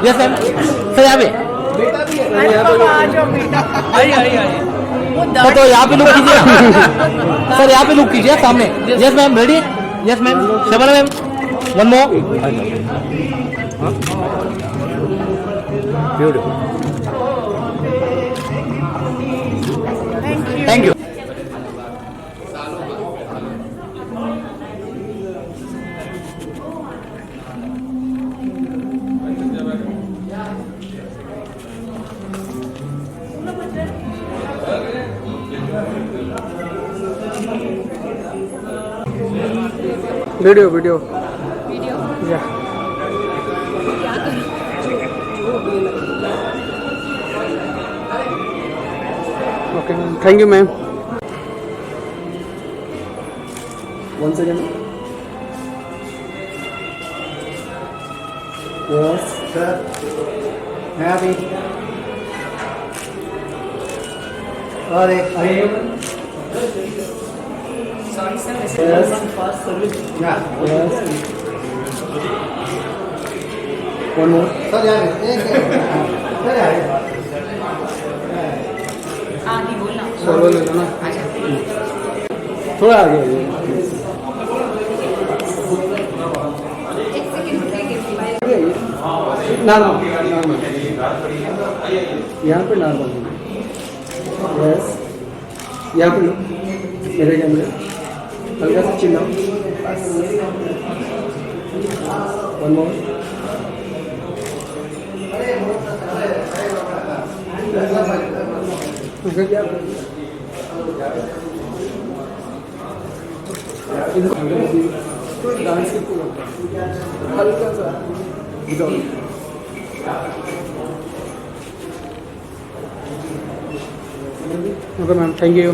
Yes ma'am sir यहाँ पे तो यहाँ पे लुक कीजिए सर यहाँ पे लुक कीजिए सामने yes ma'am ready yes ma'am Shabana ma'am one more beautiful thank you video video video या क्या करूं? Okay ma'am thank you ma'am one second yes sir मैं अभी और एक Yes. Yeah. Yes. One more. आगे बोलना सोलो ले लो ना अच्छा थोड़ा आगे आइए एक सेकंड नॉर्मल यहाँ पे नॉर्मल यस यहाँ पे लो मेरे कैमरे हल्का सा चिल्लाओ वन मोर डांस हल्का सा ओके मैम थैंक यू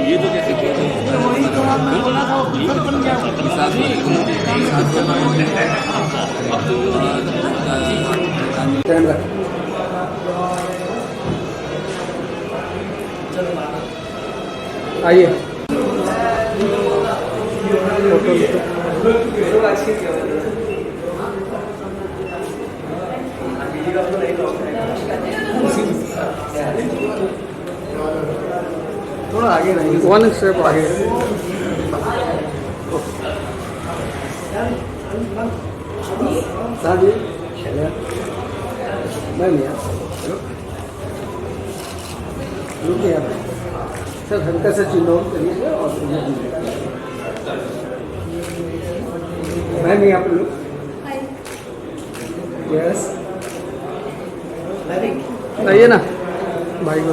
ये तो कैसे आइए थोड़ा आगे नहीं वन स्टेप आगे साथ सर हल्का सा चिन्ह करिए और मैम यहाँ पे लुक यस आइए ना भाई को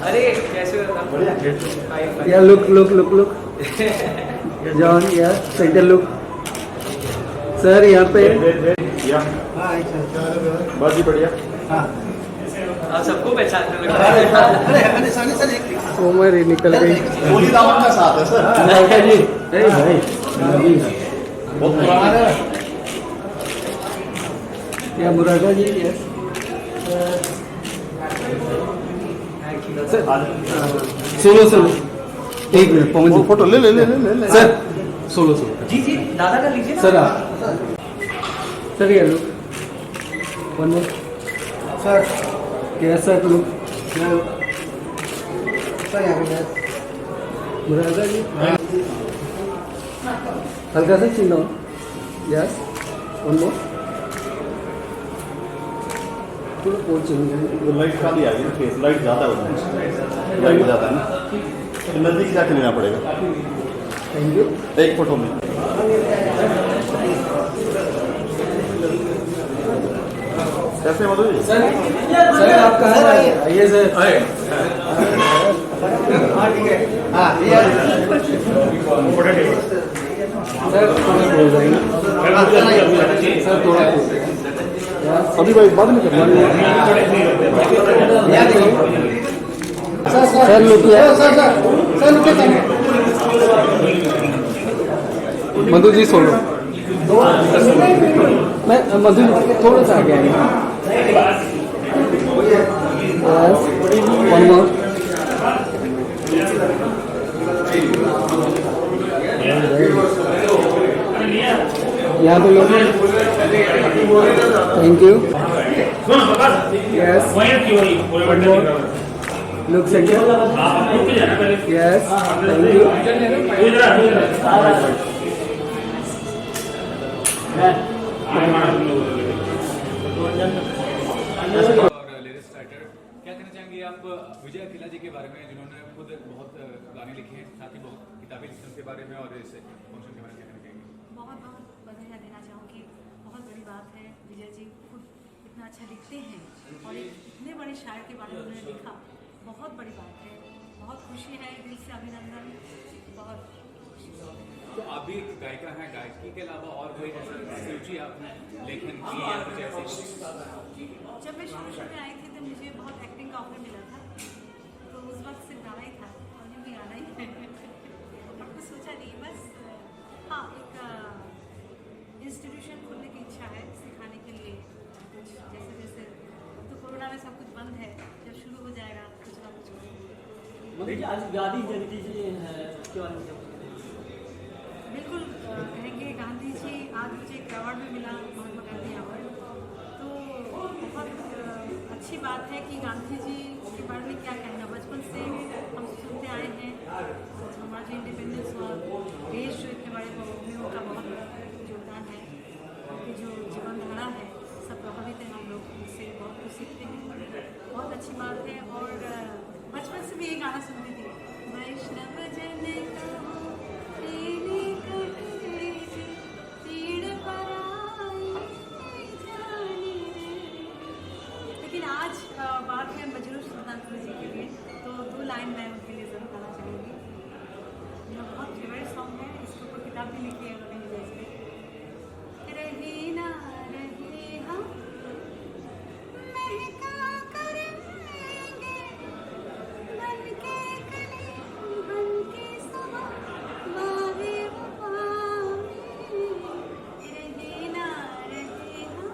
अरे कैसे होता या look look look look John या सेंटर लुक सर यहाँ पे बस ही बढ़िया आप सबको पहचानने लगे कोमर ही निकल गई मोदी दामन का साथ है सर जी अरे भाई बहुत पुराना है या मुरादा जी यस सोलो सोलो एक मिनट पवन जी फोटो ले ले ले ले ले सर सोलो सोलो जी जी दादा का लीजिए सर सर ये लुक वन मोर सर कैसा लुक सर यहाँ मुरादा जी हल्का सा चिन्ह यस वन मोर लाइट का भी आ गई फेस लाइट ज़्यादा होता है लाइट ज़्यादा है ना नजदीक जाके लेना पड़ेगा थैंक यू। एक फोटो में। कैसे मधु जी? सर आप कहाँ से आए? आइए सर। सर थोड़ा हो जाएगा सर, थोड़ा अभी भाई बाद में करना। Sir लुकिए sir लुकिए Madhu ji solo. मैं मधु थोड़ा सा आगे आएंगे। One more. यहाँ पे लोग thank you. Yes look second. Yes thank you. और लिरिक्स राइटर, क्या कहना चाहेंगे आप विजय अकेला जी के बारे में, जिन्होंने खुद बहुत गाने लिखे हैं, साथ ही बहुत किताबें लिखी उनके बारे में, और इस फंक्शन के बारे में क्या कहना चाहेंगे? बहुत बहुत बधाई देना चाहूँगी। बहुत बड़ी बात है, विजय जी खुद इतना अच्छा लिखते हैं और एक इतने बड़े शायर के बारे में उन्होंने लिखा, बहुत बड़ी बात है। बहुत खुशी है, दिल से अभिनंदन। बहुत तो आप भी एक गायिका हैं, गायकी के अलावा और कोई ऐसा रुचि आपने लेखन की या कुछ ऐसे? जब मैं शुरू में आई थी तो मुझे बहुत एक्टिंग का ऑफर मिला था, तो उस वक्त सिर्फ गाना ही था और ये भी आना ही है। और कुछ सोचा नहीं, बस हाँ एक इंस्टीट्यूशन खोलने की इच्छा है, सिखाने के लिए कुछ जैसे जैसे। तो कोरोना में सब कुछ बंद है, जब शुरू हो जाएगा कुछ ना कुछ होगा। आज गांधी जयंती जी है, उसके बारे में बिल्कुल कहेंगे गांधी जी। आज मुझे एक अवार्ड भी मिला, महात्मा गांधी अवार्ड, तो बहुत अच्छी बात है कि गांधी जी के बारे में क्या कहना। बचपन से हम सुनते आए हैं, हमारा जो इंडिपेंडेंस हुआ, देश जो इतने बड़े भूमियों का बहुत बड़ा योगदान है, उनकी जो जीवन धारा है सब प्रभावित है, हम लोग इससे बहुत कुछ सीखते हैं। बहुत अच्छी बात है। और बचपन से भी ये गाना सुनती थी, वैष्णव जन कहो तेरी कटेज पीड़ पराई जानी रे। लेकिन आज बात है मजरू सुल्तानपुर जी के लिए, तो 2 लाइन मैं उनके लिए जरूर गाना चाहूँगी। मेरा बहुत फेवरेट सॉन्ग है, इसके ऊपर किताब भी लिखी है उन्होंने जैसे। रही ना रही हम महका करेंगे बन के कली बन के समा बाहे वफा रही ना रही हम।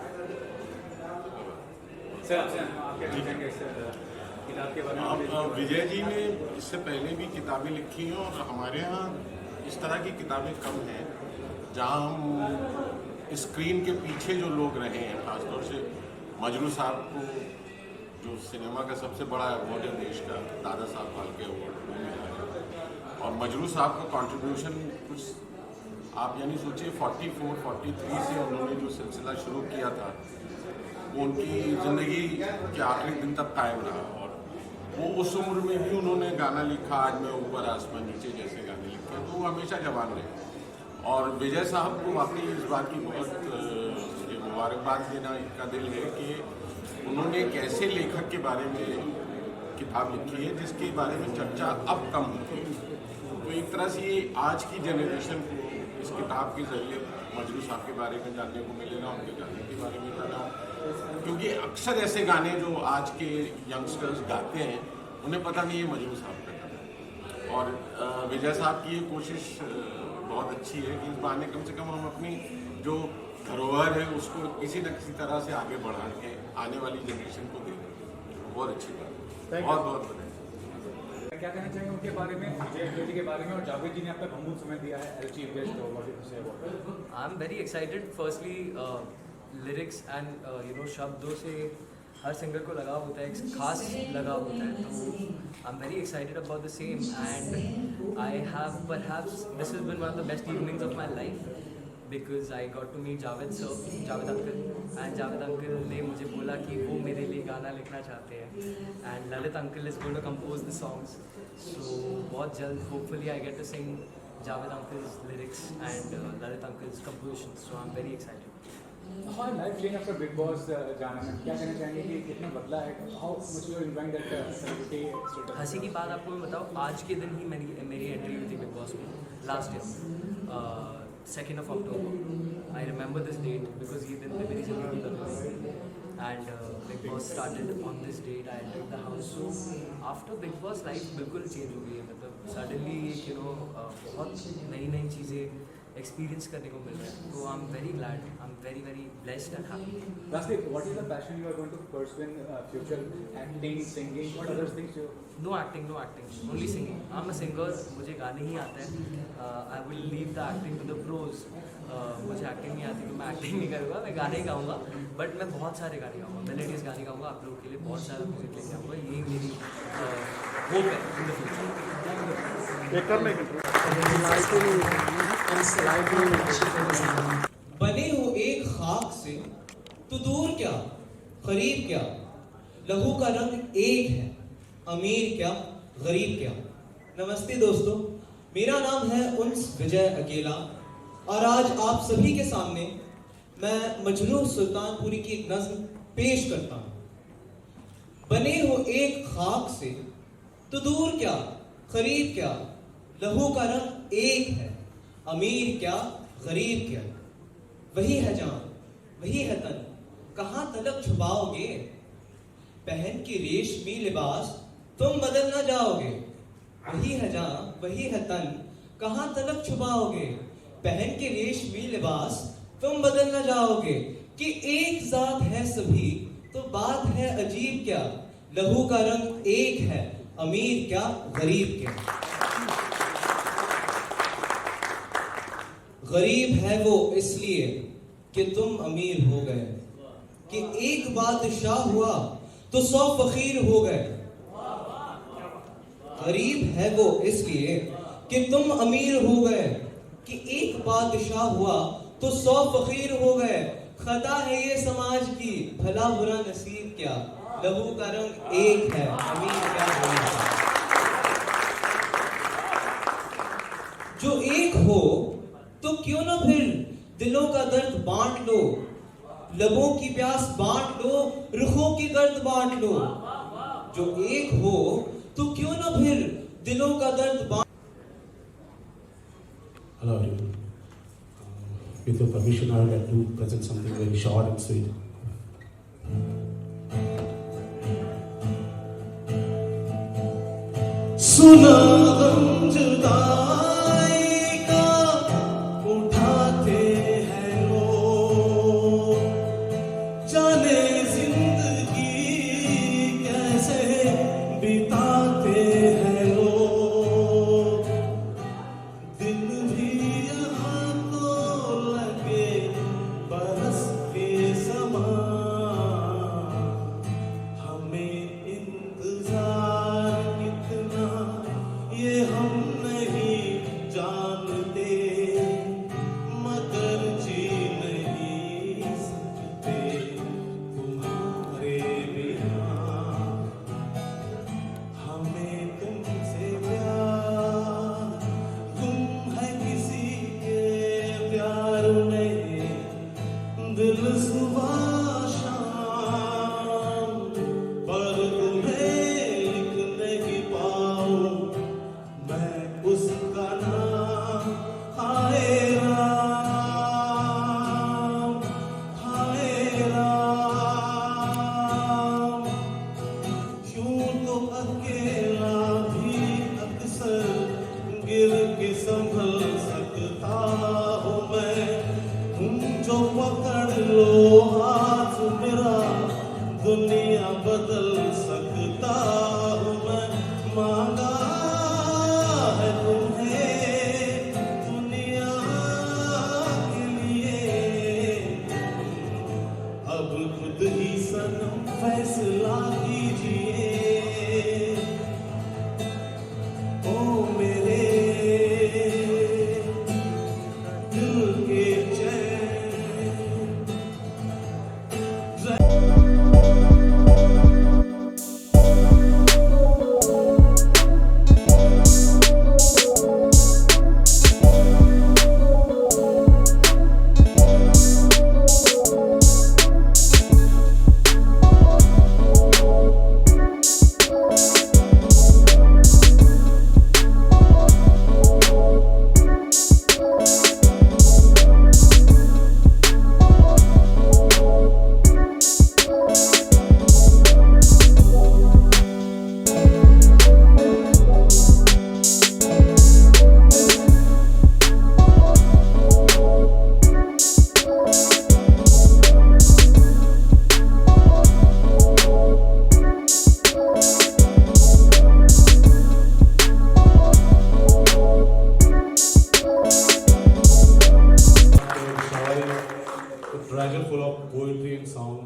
सर आपसे आप क्या कहना चाहेंगे इस किताब के बारे में? विजय जी ने इससे पहले भी किताबें लिखी हैं और हमारे यहाँ इस तरह की किताबें कम हैं जहाँ हम स्क्रीन के पीछे जो लोग रहे हैं, खासतौर से मजरू साहब को जो सिनेमा का सबसे बड़ा अवार्ड है देश का, दादा साहब फाल्के अवार्ड, वो मिला है। और मजरू साहब का कंट्रीब्यूशन कुछ आप यानी सोचिए 44-43 से उन्होंने जो सिलसिला शुरू किया था वो उनकी ज़िंदगी के आखिरी दिन तक कायम रहा। और वो उस उम्र में भी उन्होंने गाना लिखा, आज मैं ऊपर आसमान नीचे जैसे गाने लिखे, तो वो हमेशा जवान रहे। और विजय साहब को वाकई इस बात की बहुत मुबारकबाद देना का दिल है कि उन्होंने एक ऐसे लेखक के बारे में किताब लिखी है जिसके बारे में चर्चा अब कम होती है। तो एक तरह से ये आज की जनरेशन को इस किताब के जरिए मजरू साहब के बारे में जानने को मिलेगा, उनके गाने के बारे में जाना, क्योंकि अक्सर ऐसे गाने जो आज के यंगस्टर्स गाते हैं उन्हें पता नहीं है मजरू साहब का गाना। और विजय साहब की ये कोशिश बहुत अच्छी है कि इस बहाने कम से कम हम अपनी जो धरोहर है उसको किसी न किसी तरह से आगे बढ़ा के आने वाली जनरेशन को दें। बहुत अच्छी बात है, बहुत बहुत बधाई। क्या कहना चाहेंगे उनके बारे में, विजय अकेला जी के बारे में? और जावेद जी ने आपका भरपूर समय दिया है as chief guest award. I am very excited. Firstly lyrics and शब्दों से हर सिंगर को लगाव होता है, एक खास लगाव होता है, तो I am very excited about the same and I have perhaps this has been one of the best evenings of my life. because I got to meet Javed sir, Javed uncle, and Javed uncle ने मुझे बोला कि वो मेरे लिए गाना लिखना चाहते हैं, and Lalit uncle is going to compose the songs. So बहुत जल्द hopefully I get to sing Javed uncle's lyrics and Lalit uncle's compositions. So I'm very excited. How life changed after Big Boss जाना में क्या कहना चाहेंगे कि कितना बदला है? How much you are enjoying that celebrity status? हंसी की बात आपको मैं बताऊँ, आज के दिन ही मेरी एंट्री हुई थी बिग बॉस में last year 2nd of October. I remember this date because ये दिन पे मेरी ज़िंदगी बदल गई and Big Boss started on this date. I entered the house. So after Big Boss life बिल्कुल चेंज हो गई है, मतलब suddenly you know बहुत नई चीज़ें एक्सपीरियंस करने को मिल रहा है. तो I am very glad, I am very blessed and happy. Lastly, what is the passion you are going to pursue in future? Acting, singing, what other things you? No acting, only singing. I am a singer, मुझे गाने ही आते हैं. I will leave the acting to the pros. मुझे acting नहीं आती तो मैं एक्टिंग नहीं करूँगा, मैं गाने ही गाऊँगा. बट मैं बहुत सारे गाने गाऊँगा, मेलोडियस गाने गाऊँगा आप लोगों के लिए, बहुत सारा म्यूजिक लेके आऊँगा. यही मेरी होप है इन द फ्यूचर. एक कर लेंगे बने हो एक खाक से तो दूर क्या करीब क्या, लहू का रंग एक है, अमीर क्या गरीब क्या. नमस्ते दोस्तों, मेरा नाम है उन्स विजय अकेला और आज आप सभी के सामने मैं मजनू सुल्तानपुरी की एक नज्म पेश करता हूँ. बने हो एक खाक से तो दूर क्या करीब क्या, लहू का रंग एक है, अमीर क्या गरीब क्या. वही है जान वही है तन, कहाँ तलक छुपाओगे, पहन के रेशमी लिबास तुम बदल ना जाओगे. वही है जान वही है तन, कहाँ तलक छुपाओगे, पहन के रेशमी लिबास तुम बदल ना जाओगे. कि एक जात है सभी तो बात है अजीब क्या, लहू का रंग एक है, अमीर क्या गरीब क्या. गरीब है वो इसलिए कि तुम अमीर हो गए, कि एक बादशाह हुआ तो 100 फकीर हो गए. गरीब है वो इसलिए कि तुम अमीर हो गए, कि एक बादशाह हुआ तो 100 फकीर हो गए. खता है ये समाज की, भला बुरा नसीब क्या, लहू का रंग एक है, अमीर क्या गरीब क्या. जो एक हो तो क्यों ना फिर दिलों का दर्द बांट लो, लबों की प्यास बांट लो, रुखों की गर्द बांट लो. जो एक हो तो क्यों ना फिर दिलों का दर्द बांट. Hello everyone. With your permission, I would like to present something very short and sweet. सुना गम जुदाई का उठाते हैं लोग, जाने जिंदगी कैसे बिताते हैं लोग. दिन भी यहाँ तो लगे बरस के समान, हमें इंतजार कितना ये हम नहीं जानते, मगर जी नहीं सकते तुम्हारे बिना. हमें तुमसे प्यार, तुम है किसी के प्यार में, दिल सुबह शाम, पर तुम्हें लिख नहीं पाऊं मैं उसका नाम. हाय राम हाय राम. यूं तो अकेला भी अक्सर गिर के संभल सकता हूँ मैं, तुम जो पकड़ लो हाथ मेरा दुनिया बदल सकता हूँ मैं. मांगा है तुम्हें दुनिया के लिए, अब खुद ही सनम फैसला कीजिए. ओ मेरे दिल के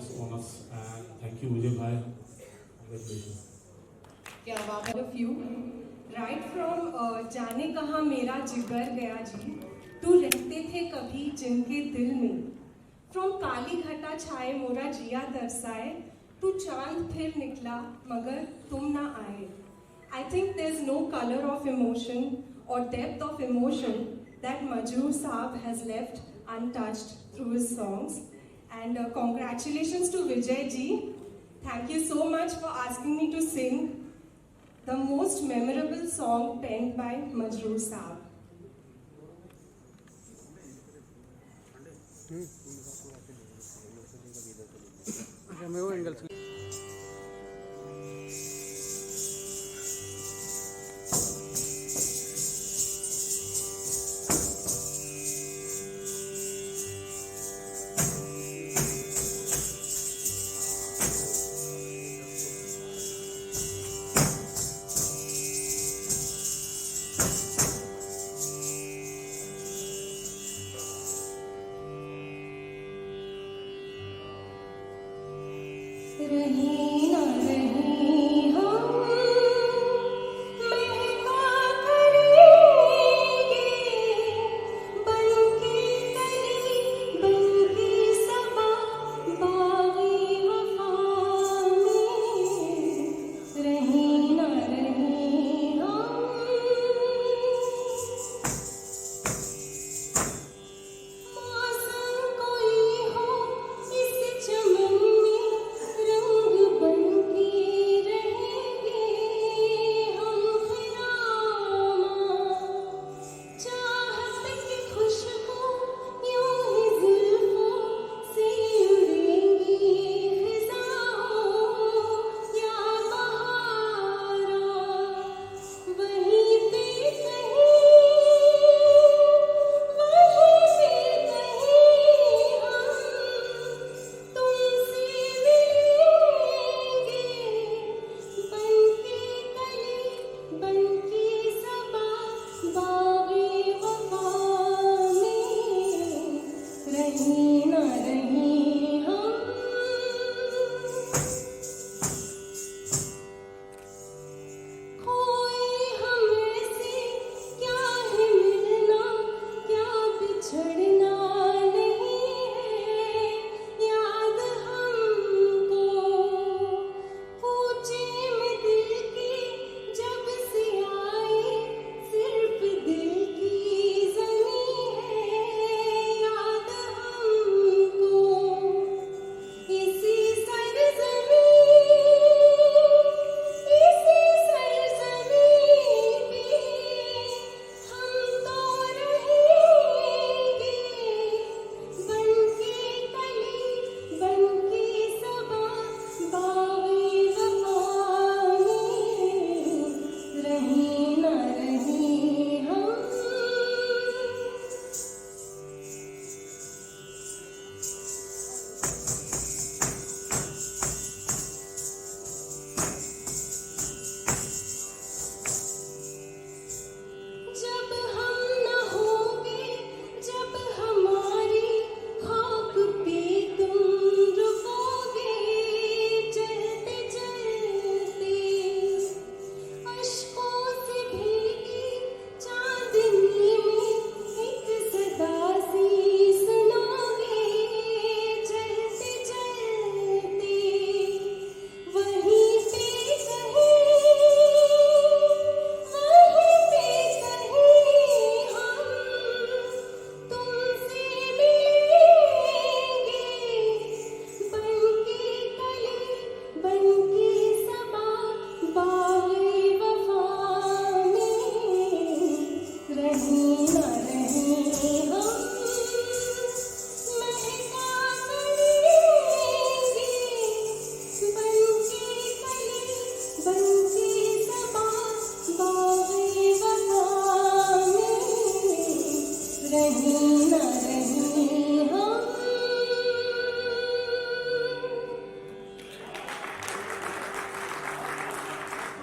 songs on us, and thank you Vijay bhai. Congratulations. क्या बात है few right from जाने कहाँ मेरा जिगर गया जी, तू रहते थे कभी जिनके दिल में, from काली घटा छाए मोरा जिया दरसाए, तू चांद फिर निकला मगर तुम ना आए. I think there's no color of emotion or depth of emotion that Majroor Saab has left untouched through his songs. And congratulations to Vijay ji. Thank you so much for asking me to sing the most memorable song penned by Majroor Saab. मैं वो angle से रही ना रही हम महका करेंगे, बनके कली बनके सबा बागी वफा में, रही ना रही हम. मौसम कोई हो इस चमन में, रंग बनके रहेंगे हम खिरामा, चाहत की खुशबू यूं ही जुल्फों से उड़ेंगी फिजाओं या बहारा, वहीं पे कहीं हम तुमसे मिलेंगे, बनके कली बनके सबा बागी वफा में, रही ना रही हम. खोए हमें से क्या है मिलना, क्या बिछड़ना नहीं है, याद हमको पूछे में दिल की जब से आई, सिर्फ दिल की ज़मीं है, याद हमको इसी सरज़मीं पे हम तो रहेंगे, बनके कली बनके सबा बागी वफा में, रही ना रही हम. जब हम न होंगे, जब हमारी खाक पे तुम रुकोगे, चलते चलते अश्कों से भीगी चांदनी में एक सदा सी सुनोगे, चलते चलते वहीं पे कहीं हम तुमसे मिलेंगे, बनके कली बनके सबा बागी वफा में, रही ना रही हम. महका करेंगे, बनके कली बनके सबा बागी वफा में, रही ना रही हम.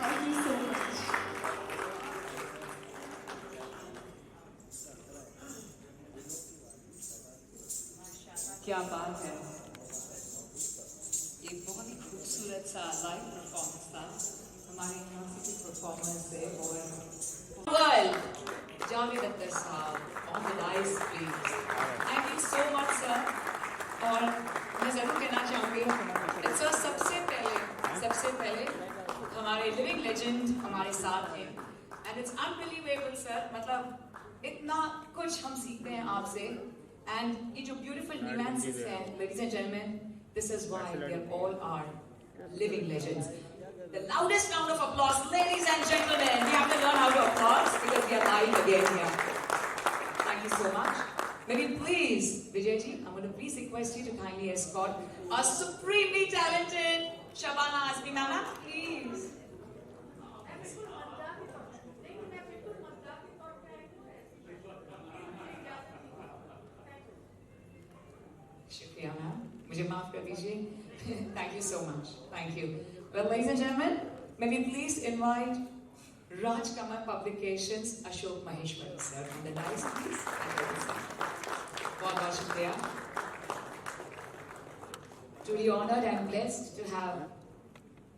Thank you so much. क्या बात है. ये बहुत ही खूबसूरत सा लाइव परफॉर्मेंस था हमारे यूनिवर्सिटी परफॉर्मेंस से और वर्ल्ड जावेद अख्तर साहब on the dice please. Thank you so much sir. और मैं ज़रूर कहना चाहूँगी सर सबसे पहले हमारे लिविंग लेजेंड हमारे साथ हैं एंड इट्स अनबिलीवेबल सर, मतलब इतना कुछ हम सीखते हैं आपसे एंड ये जो ब्यूटीफुल न्यूएंसेस हैं ladies and gentleman, this is why they are all our living legends. The loudest round of applause, ladies and gentlemen. We have to learn how to applaud because we are live again here. Thank you so much. Maybe please, Vijayji, I'm going to please request you to kindly escort our supremely talented Shabana Azmi Mama, please. Shukriya ma'am. मुझे माफ कर दीजिए। Thank you so much. Thank you. Well, ladies and gentlemen, may we please invite Rajkamal Publications Ashok Maheshwari sir on the dais, please. बहुत शुक्रिया। Truly honored and blessed to have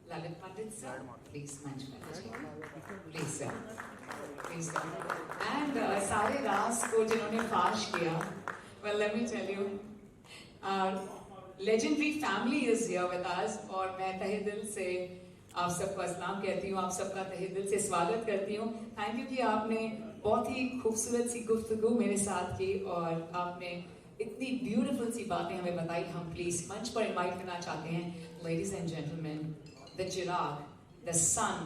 Lalit Pandit sir. Please मंच पर आइए। Please sir. Please sir. And सारे रास को जिन्होंने फाश किया, well let me tell you, legendary family is here with us और मैं तहे दिल से आप सबको अस्सलाम कहती हूँ, आप सबका तहे दिल से स्वागत करती हूँ। थैंक यू कि आपने बहुत ही खूबसूरत सी गुफ्तगू मेरे साथ की और आपने इतनी ब्यूटीफुल सी बातें हमें बताई। हम प्लीज मंच पर इनवाइट करना चाहते हैं ladies and gentleman the Chirag, the son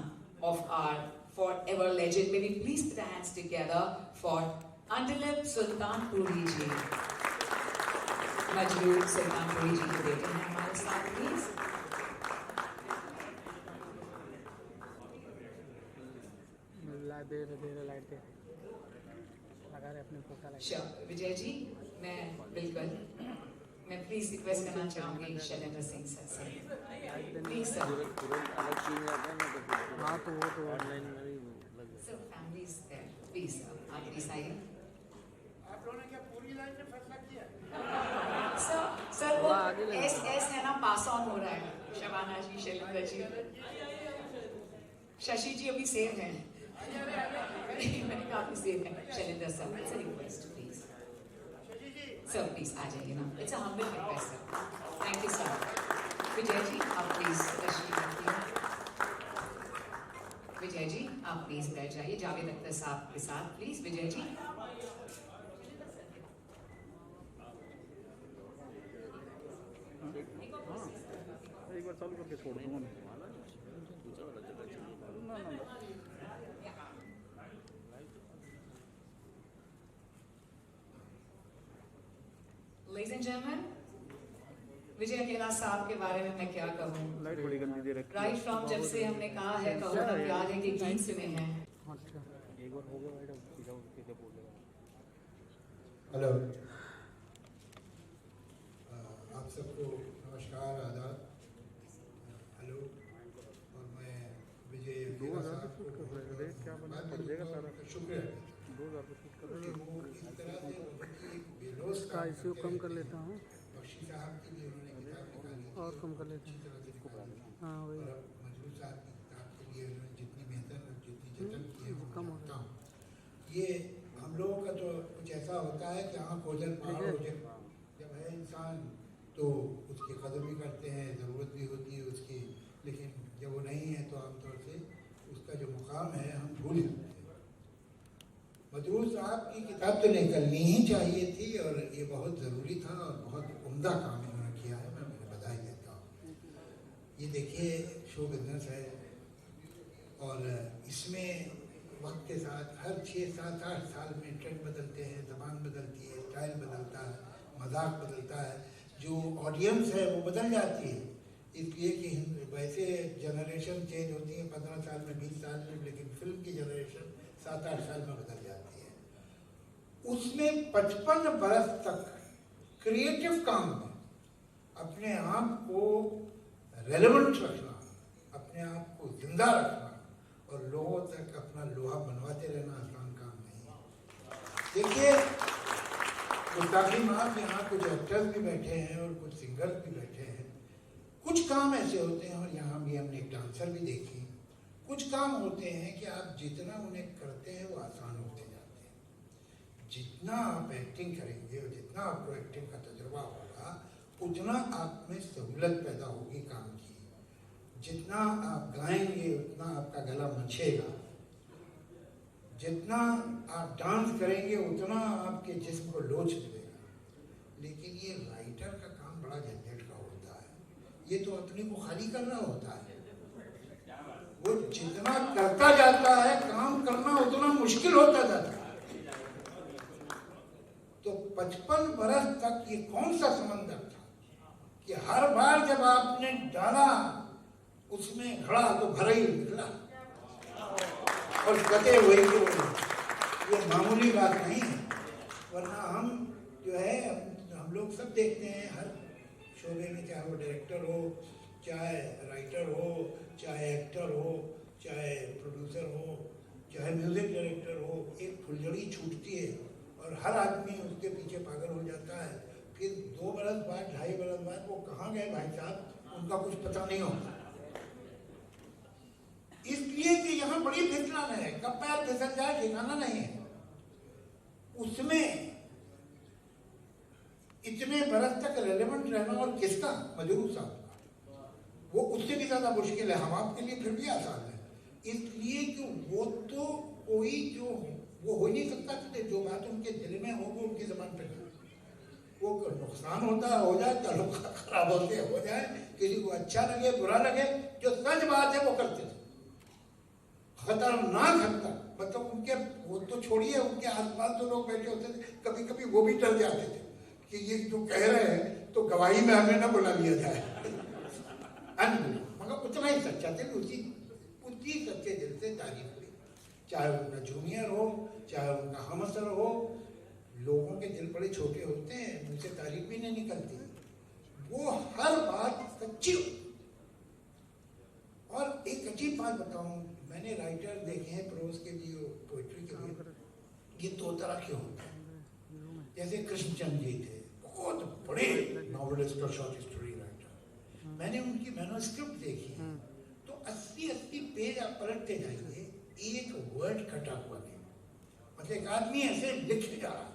of our forever legend. May we please put our hands together for Antilip Sultanpuri ji. Majrooh Sultanpuri ji के बेटे हैं हमारे साथ, प्लीज। विजय जी, मैं प्लीज रिक्वेस्ट करना चाहूंगी शैलेंद्र सिंह सर से, प्लीज सर। हाँ तो वो तो online sir families please sir आप प्लीज आइए। आप लोगों ने क्या पूरी लाइन में फैसला किया? सर वो एस है ना, पास ऑन हो रहा है। शबाना जी, शैलेंद्र जी, शशि जी अभी सेव हैं। मैंने कहा अभी सेव है। Shailendra sir, it's a request please sir, please आ जाइए ना, it's a humble request sir. Thank you sir. Vijay ji आप प्लीज तशरीफ रखिए। विजय जी आप प्लीज बैठ जाइए जावेद अख्तर साहब के साथ, प्लीज विजय जी। एक बार चालू करके छोड़ दूंगा ना। Ladies and gentlemen, विजय अकेला साहब के बारे में मैं क्या कहूँ। लाइट बड़ी गंदी दे रखी है। राइट फ्रॉम जब से हमने कहा है कहो ना प्यार है कि गीत सुने हैं। अच्छा एक बार हो गया भाई, सीधा सीधे बोलेगा। हेलो, आप सबको नमस्कार, आदाब, हेलो। और मैं विजय साहब को शुक्रिया इस तरह से बेलोस का इश्यू कम कर लेता हूँ। बख्शी साहब की भी उन्होंने किताब निकाली और कम कर लेते हैं। हाँ वही मजरूर साहब की किताब के लिए उन्होंने जितनी मेहनत और जितनी जतन की है वो कम होता हूँ। ये हम लोगों का तो कुछ ऐसा होता है कि हाँ भोजन पहाड़ हो जाए, जब है इंसान तो उसकी कदर भी करते हैं, ज़रूरत भी होती है उसकी, लेकिन जब वो नहीं है तो आमतौर से उसका जो मुकाम है हम भूल जाते हैं। मजरूर साहब की किताब तो निकलनी ही चाहिए थी और ये बहुत ज़रूरी था और बहुत उम्दा काम इन्होंने किया है, मैं उन्हें बधाई देता हूँ। ये देखिए शो बिजनेस है और इसमें वक्त के साथ हर 6, 7, 8 साल में ट्रेंड बदलते हैं, ज़बान बदलती है, स्टाइल बदलता है, मजाक बदलता है, जो ऑडियंस है वो बदल जाती है। इसलिए कि वैसे जनरेशन चेंज होती है 15 साल में, 20 साल में, लेकिन फिल्म की जनरेशन 7-8 साल में बदल जाती है। उसमें 55 बरस तक क्रिएटिव काम में अपने आप को रेलेवेंट रखना, अपने आप को जिंदा रखना और लोगों तक अपना लोहा बनवाते रहना आसान काम नहीं है। देखिए गुस्ताखी माफ, यहाँ कुछ एक्टर्स भी बैठे हैं और कुछ सिंगर्स भी बैठे हैं। कुछ कुछ काम ऐसे होते हैं, और यहाँ भी हमने एक डांसर भी देखी, कुछ काम होते हैं कि आप जितना उन्हें करते हैं वो आसान होते जाते हैं। जितना आप एक्टिंग करेंगे और जितना आपको एक्टिंग का तजुर्बा होगा, उतना आप में सहूलत पैदा होगी काम की। जितना आप गाएंगे उतना आपका गला मचेगा, जितना आप डांस करेंगे उतना आपके जिस्म को लोच मिलेगा। लेकिन ये राइटर का काम बड़ा झंझट का होता है। ये तो अपने को खाली करना होता है। वो जितना करता जाता है, काम करना उतना मुश्किल होता जाता है। तो 55 बरस तक ये कौन सा समंदर था कि हर बार जब आपने डाला उसमें घड़ा तो भरा ही निकला, और कते वही के वही। ये मामूली बात नहीं है। वरना हम जो है, हम लोग सब देखते हैं हर शोबे में, चाहे वो डायरेक्टर हो, चाहे राइटर हो, चाहे एक्टर हो, चाहे प्रोड्यूसर हो, चाहे म्यूजिक डायरेक्टर हो, एक फुलझड़ी छूटती है और हर आदमी उसके पीछे पागल हो जाता है। फिर 2 बरस बाद, 2.5 बरस बाद वो कहाँ गए भाई साहब, उनका कुछ पता नहीं होता। इसलिए कि यहाँ बड़ी फिसलन है, कब पैर फिसल जाए ठिकाना नहीं है। उसमें इतने बरस तक रेलेवेंट रहना, और किसका, मजरूर साहब का, वो उससे भी ज्यादा मुश्किल है। हम आपके लिए फिर भी आसान है, इसलिए कि वो तो कोई जो वो हो नहीं सकता कि जो बात उनके दिल में हो वो उनकी जबान पे नहीं। वो नुकसान होता है हो जाए, ताल्लुक खराब होते हो जाए, किसी को अच्छा लगे बुरा लगे, जो सच बात है वो करते थे। खतरनाक हद तक, मतलब उनके, वो तो छोड़िए, उनके आसपास जो लोग बैठे होते थे, कभी कभी वो भी डर जाते थे कि ये जो कह रहे हैं तो गवाही में हमें ना बुला लिया जाए। मगर उतना ही सच्चा दिल, उसी सच्चे दिल से तारीफ हुई। चाहे उनका जूनियर हो, चाहे उनका हमअसर हो, लोगों के दिल बड़े छोटे होते हैं, उनसे तारीफ भी नहीं निकलती। वो हर बात सच्ची होती। और एक अजीब बात बताऊं, मैंने राइटर देखे हैं प्रोज के लिए, पोइट्री के लिए, ये 2 तरह के होते हैं। जैसे कृष्णचंद्र जी थे, बहुत बड़े नॉवेलिस्ट और शॉर्ट स्टोरी राइटर। मैंने उनकी मैन्युस्क्रिप्ट देखी है, तो 80-80 पेज आप पलटते जाइए, एक वर्ड कटा हुआ नहीं। मतलब एक आदमी ऐसे लिख जा रहा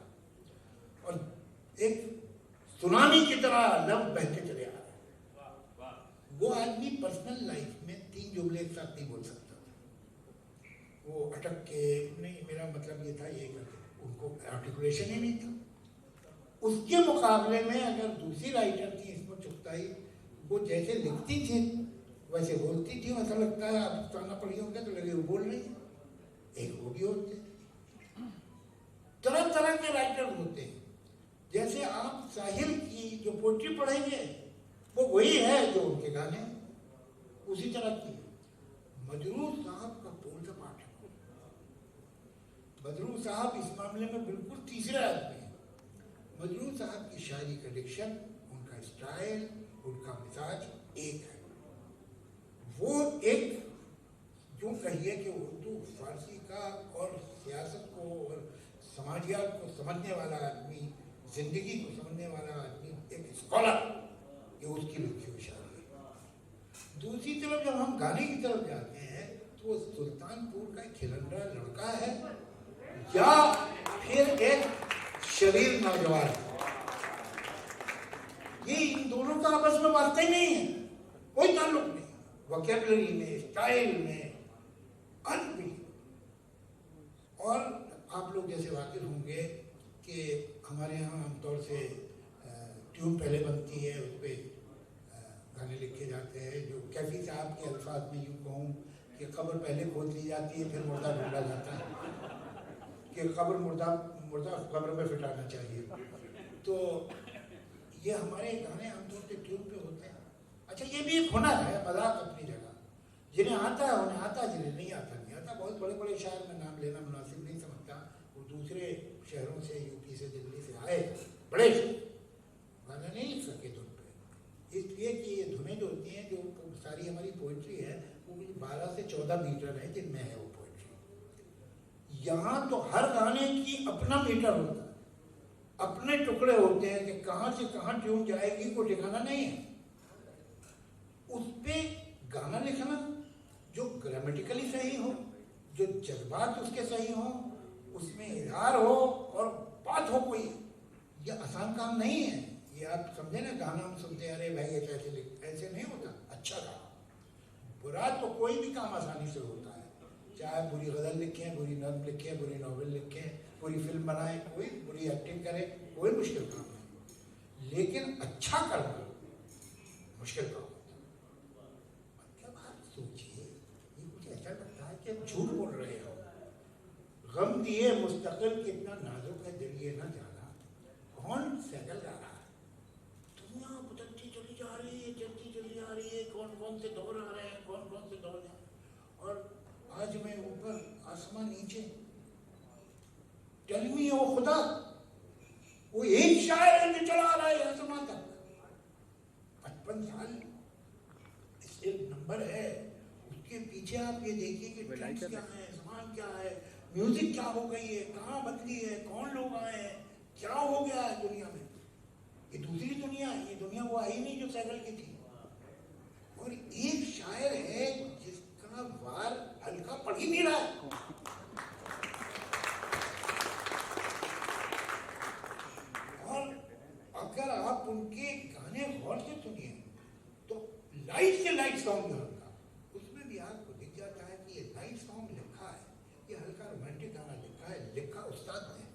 और एक सुनामी की तरह लफ्ज बहते चले आ रहा है। वो आदमी पर्सनल लाइफ में 3 जुमले एक साथ नहीं बोल सकता था। वो अटक के, नहीं मेरा मतलब ये था, ये उनको आर्टिकुलेशन ही नहीं था। उसके मुकाबले में अगर दूसरी राइटर थी इसमें चुगताई, वो जैसे लिखती थी वैसे बोलती थी। ऐसा लगता है आप ताना पड़ी होंगे तो लगे वो बोल रही है। एक वो भी होते, तरह तरह के राइटर होते हैं। जैसे आप साहिल की जो पोइट्री पढ़ेंगे वो वही है जो उनके गाने, उसी तरह की। मजरूर साहब का बोल का पाठक, मजरूर साहब इस मामले में बिल्कुल तीसरे आदमी है। मजरूर साहब की शायरी का डिक्शन, उनका स्टाइल, उनका मिजाज एक है। वो एक जो कहिए कि उर्दू फारसी का और सियासत को और समाजियात को समझने वाला आदमी, जिंदगी को समझने वाला आदमी, एक स्कॉलर, ये उसकी लिखी हुई शायरी है। दूसरी तरफ जब हम गाने की तरफ जाते हैं तो वो सुल्तानपुर का खिलंडरा लड़का है या फिर एक शरीर नौजवान। ये इन दोनों का आपस में वास्ता ही नहीं है, कोई ताल्लुक नहीं। वोकैबुलरी में, स्टाइल में, अर्थ भी। और आप लोग जैसे वाकिफ होंगे कि हमारे यहाँ आमतौर से ट्यून पहले बनती है, उस पर गाने लिखे जाते हैं। जो कैफी साहब के अल्फाज में यूँ कहूँ कि खबर पहले खोद ली जाती है फिर मुर्दा ढूंढा जाता है, कि खबर मुर्दा खबर में फिटाना चाहिए। तो ये हमारे गाने आमतौर से ट्यून पे होते हैं। अच्छा, ये भी एक हुनर है, मजाक अपनी जगह। जिन्हें आता है उन्हें आता, जिन्हें नहीं आता नहीं आता। बहुत बड़े बड़े शायर में नाम लेना मुनासिब नहीं समझता, वो दूसरे शहरों से, यूपी से, दिल्ली से आए, बड़े गाने नहीं लिख सके धुन पे। इसलिए कि ये धुनें जो होती हैं, जो सारी हमारी पोइट्री है, वो 12 से 14 मीटर है जिनमें है वो पोइट्री। यहाँ तो हर गाने की अपना मीटर होता है, अपने टुकड़े होते हैं कि कहाँ से कहाँ ट्यून जाएगी को ठिकाना नहीं है। उस पे गाना लिखना जो ग्रामेटिकली सही हो, जो जज्बात उसके सही हो, उसमें इजहार हो और बात हो कोई, ये आसान काम नहीं है। ये आप समझे ना, गाना हम सुनते हैं अरे भाई ये कैसे लिख, ऐसे नहीं होता। अच्छा गाना, बुरा तो कोई भी काम आसानी से होता है, चाहे बुरी गज़ल लिखें, बुरी नज़्म लिखें, बुरी नॉवेल लिखें, पूरी फिल्म बनाए, कोई बुरी एक्टिंग करे, कोई मुश्किल काम नहीं। लेकिन अच्छा करना मुश्किल काम होता है। मतलब आप सोचिए, ये मुझे ऐसा लगता है कि आप झूठ बोल रहे हो। गम दिए मुस्तकिल कितना नाजुक है दिल ये ना जाना, कौन सैकल गा रहा है? दुनिया बदलती चली जा रही है, चलती चली जा रही है, कौन कौन से दौर आ रहे हैं, कौन कौन से दौर जा रहे हैं। और आज मैं ऊपर आसमान नीचे, टेल मी ओ खुदा, वो एक शायर है जो चला रहा है आसमान तक। 55 साल एक नंबर है, उसके पीछे आप ये देखिए कि ट्रेंड्स क्या है, सामान क्या है, म्यूजिक क्या हो गई है, कहाँ बदली है, कौन लोग आए हैं, क्या हो गया है दुनिया में। ये दूसरी दुनिया है, ये दुनिया वो आई नहीं जो सैकल की थी। और एक शायर है जिसका वार हल्का पड़ ही नहीं रहा है। और अगर आप उनके गाने गौर से सुनिए तो लाइट से लाइट सॉन्ग हल्का, उसमें भी आपको दिख जाता है कि ये लाइट सॉन्ग लिखा है, ये हल्का रोमांटिक गाना लिखा है, लिखा उस्ताद ने।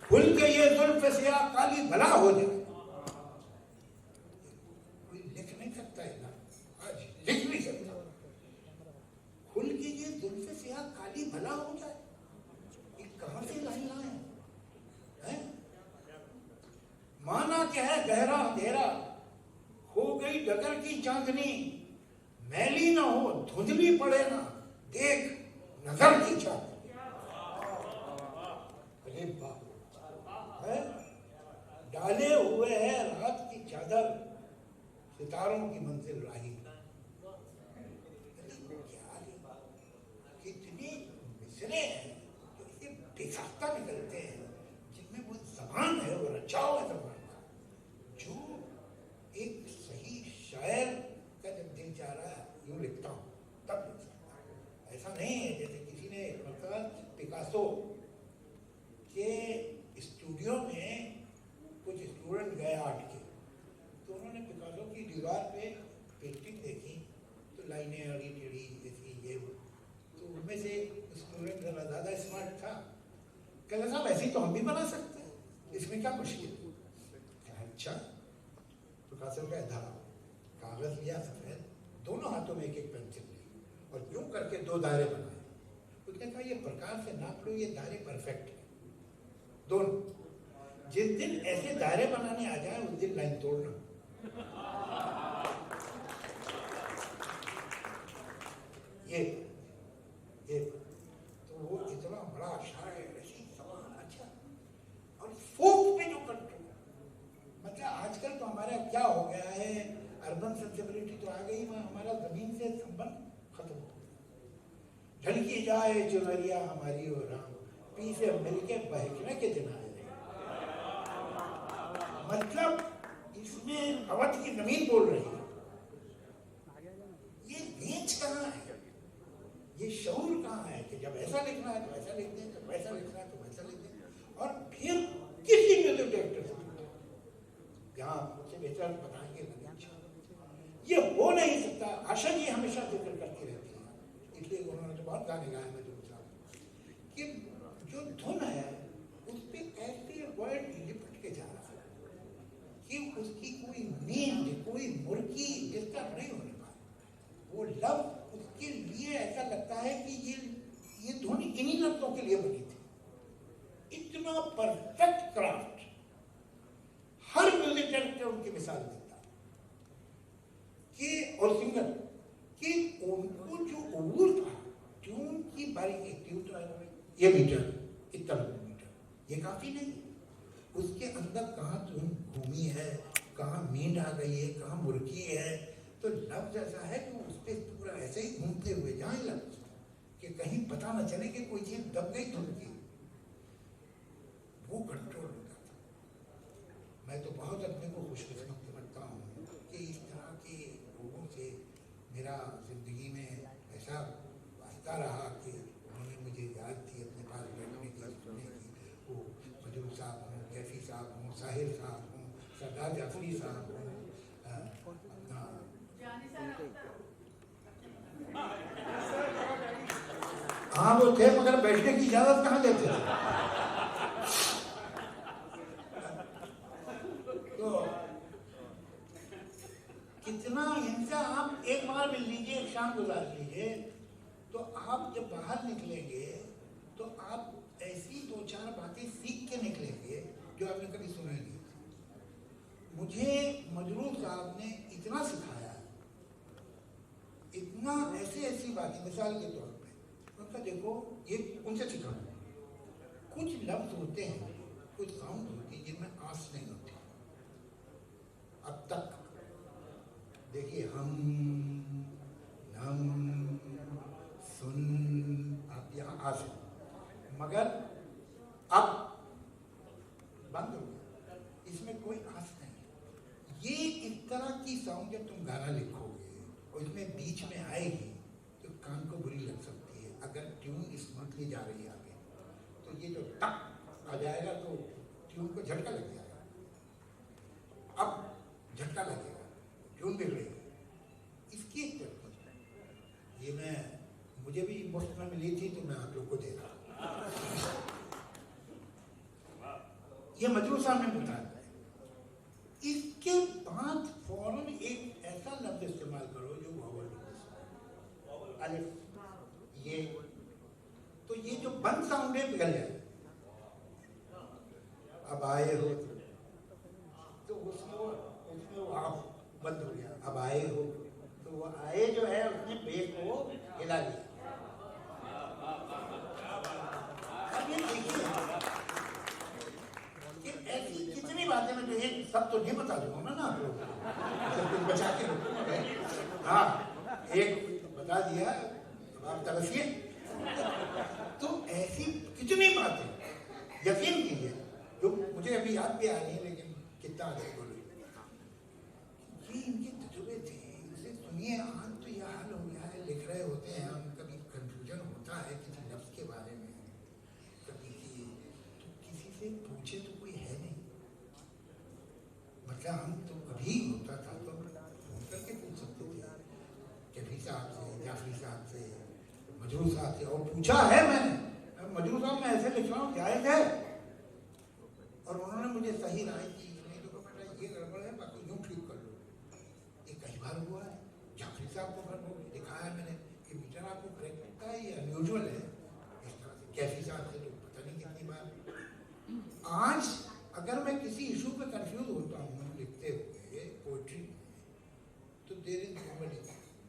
खुल के ये जुल्फ सिया काली भला हो जाए, कोई लिख नहीं सकता है ना, आज लिख नहीं सकता। खुल के ये जुल्फ सिया काली भला हो जाए, ये कहां से लाइन लाए हैं? माना क्या है गहरा अंधेरा, हो गई डगर की चांदनी, मैली ना हो धुंधली पड़े ना, देख नजर की चांदनी। अरे बाप है, डाले हुए है रात की चादर, सितारों की मंजिल राही। कितने मिसरे हैं जो इसे बेसाख्ता निकलते हैं, जिनमें वो जबान है, वो रचाव है जबान का, जो एक सही शायर का जब दिल चाह रहा है यूं लिखता हूँ तब लिख सकता है। ऐसा नहीं है जैसे किसी ने मतलब पिकासो के स्टूडियो में कुछ स्टूडेंट गए आर्ट के, तो उन्होंने पिकासो की दीवार पे पेंटिंग देखी तो लाइनें अड़ी टेढ़ी जैसी ये, तो उनमें से स्टूडेंट जरा ज़्यादा स्मार्ट था, कहते साहब ऐसी तो हम भी बना सकते हैं, इसमें क्या मुश्किल है। अच्छा, पिकासो का धारा, कागज़ लिया सफ़ेद, दोनों हाथों में एक एक पेंसिल ली और यूं करके 2 दायरे बनाए। उसने कहा ये प्रकार से नाप लो, ये दायरे परफेक्ट है दोनों। जिस दिन ऐसे दायरे बनाने आ जाए उस दिन लाइन तोड़ना। ये तो वो इतना बड़ा शायर, ऐसी सवाल। अच्छा, और फोक पे जो कंट्रोल, मतलब आजकल तो हमारा क्या हो गया है, अर्बन सेंसिबिलिटी तो आ गई, हमारा जमीन से संबंध खत्म हो गया। ढलकी जाए चुनरिया हमारी और राम, पी से मिलके बहकने के दिन आए। मतलब इसमें अवध की जमीन बोल रही है। ये रेंज कहाँ है, ये शऊर कहाँ है कि जब ऐसा लिखना है तो ऐसा लिख दें, जब वैसा लिखना है तो वैसा लिख दें। और फिर किसी म्यूजिक डायरेक्टर से यहाँ मुझसे बेहतर बताएंगे, ये हो नहीं सकता। आशा जी हमेशा जिक्र करती रहती है, इसलिए उन्होंने तो बहुत गाने गाए, मैं तो कि जो धुन है उस पर ऐसे वर्ड लिपट के जा रहा है कि उसकी कोई नींद, कोई मुर्गी डिस्टर्ब नहीं होने पाए। वो लफ्ज उसके लिए ऐसा लगता है कि ये धुन इन्हीं लफ्जों के लिए बनी थी। इतना परफेक्ट क्राफ्ट हर म्यूजिक डायरेक्टर उनकी मिसाल देता कि, और सिंगर कि उनको जो उबूर था, ट्यून की बारीकी, ट्यून तो ये मीटर, इतना मीटर, ये काफी नहीं। उसके अंदर कहाँ धुन घूमी है, कहाँ मींड आ गई है, कहाँ मुर्गी है, तो लफ्ज ऐसा है कि उस पर पूरा ऐसे ही घूमते हुए जाए लफ्ज कि कहीं पता न चले कि कोई चीज दब गई धुन की। वो कंट्रोल होता था। मैं तो बहुत अपने को खुशकिस्मत समझता अच्छा रहा कि उन्होंने मुझे याद थी अपने पास बैठने की, सुनने की। वो मजरूर साहब हों, कैफी साहब हों, साहिर साहब हों, सरदार जाफरी साहब हों, अपना हाँ वो थे, मगर बैठने की इजाजत कहाँ देते थे। तो कितना इनसे आप एक बार मिल लीजिए, एक शाम गुजार लीजिए, तो आप जब बाहर निकलेंगे तो आप ऐसी 2-4 बातें सीख के निकलेंगे जो आपने कभी सुनी नहीं। मुझे मजरूर साहब ने इतना सिखाया, इतना ऐसी बातें, मिसाल के तौर पे उनका देखो, ये उनसे सीखा, कुछ लफ्ज होते हैं, कुछ साउंड होती है जिनमें आस नहीं होती। अब तक देखिए, हम सुन, आप यहाँ आस है, मगर अब बंद हो गया, इसमें कोई आस नहीं। ये इस तरह की साउंड जब तुम गाना लिखोगे और इसमें बीच में आएगी तो कान को बुरी लग सकती है। अगर ट्यून स्मूथली जा रही है आगे, तो ये जो टक आ जाएगा तो ट्यून को झटका लग जाएगा। अब झटका लगेगा, ट्यून बिगड़ेगी। इसकी एक टेक्निक है, ये मुझे भी मुफ्त में मिली थी तो मैं आप लोग को दे रहा हूँ। ये मजरूर साहब ने बताया। इसके बाद फौरन एक ऐसा लफ्ज इस्तेमाल करो जो वावल अलिफ, ये तो ये जो बंद साउंड है पिघल जाए। अब आए हो तो उसमें वो आप बंद हो गया। अब आए हो तो वो आए जो है उसने बेस को हिला दिया। अब ये देखिए कि ऐसी कितनी बातें मैं जो एक सब तो नहीं बता दूंगा मैं ना आप लोग, सब कुछ बचा के रखूंगा। हाँ, एक बता दिया, अब आप तरसिए। तो ऐसी कितनी बातें यकीन कीजिए जो मुझे अभी याद भी आ रही है, लेकिन कितना आगे बोलो। ये इनके तजुर्बे थे, इसे सुनिए। आज तो यह हाल हो गया है, लिख रहे होते हैं हम, कभी कंफ्यूजन होता है किसी लफ्ज के बारे में, कभी तो किसी से पूछे तो कोई है नहीं। मतलब हम तो कभी होता था तो फोन करके पूछ सकते थे, कैफी साहब से, जाफरी साहब से, मजरूर साहब से, और पूछा है मैंने, मजरूर साहब मैं ऐसे लिख रहा हूँ, जायज़ है? और उन्होंने मुझे सही राय दी, नहीं तो बेटा ये गड़बड़ है, बाकी यूँ ठीक कर लो। ये कई बार हुआ है, जाफरी साहब को दिखाया मैंने कि मीटर आपको करेक्ट लगता है, ये अनयूजुअल है, इस तरह से। कैफी साहब से तो पता नहीं कितनी बार। आज अगर मैं किसी इशू पे कंफ्यूज होता हूँ लिखते हुए पोइट्री में, तो देर इज नोबडी,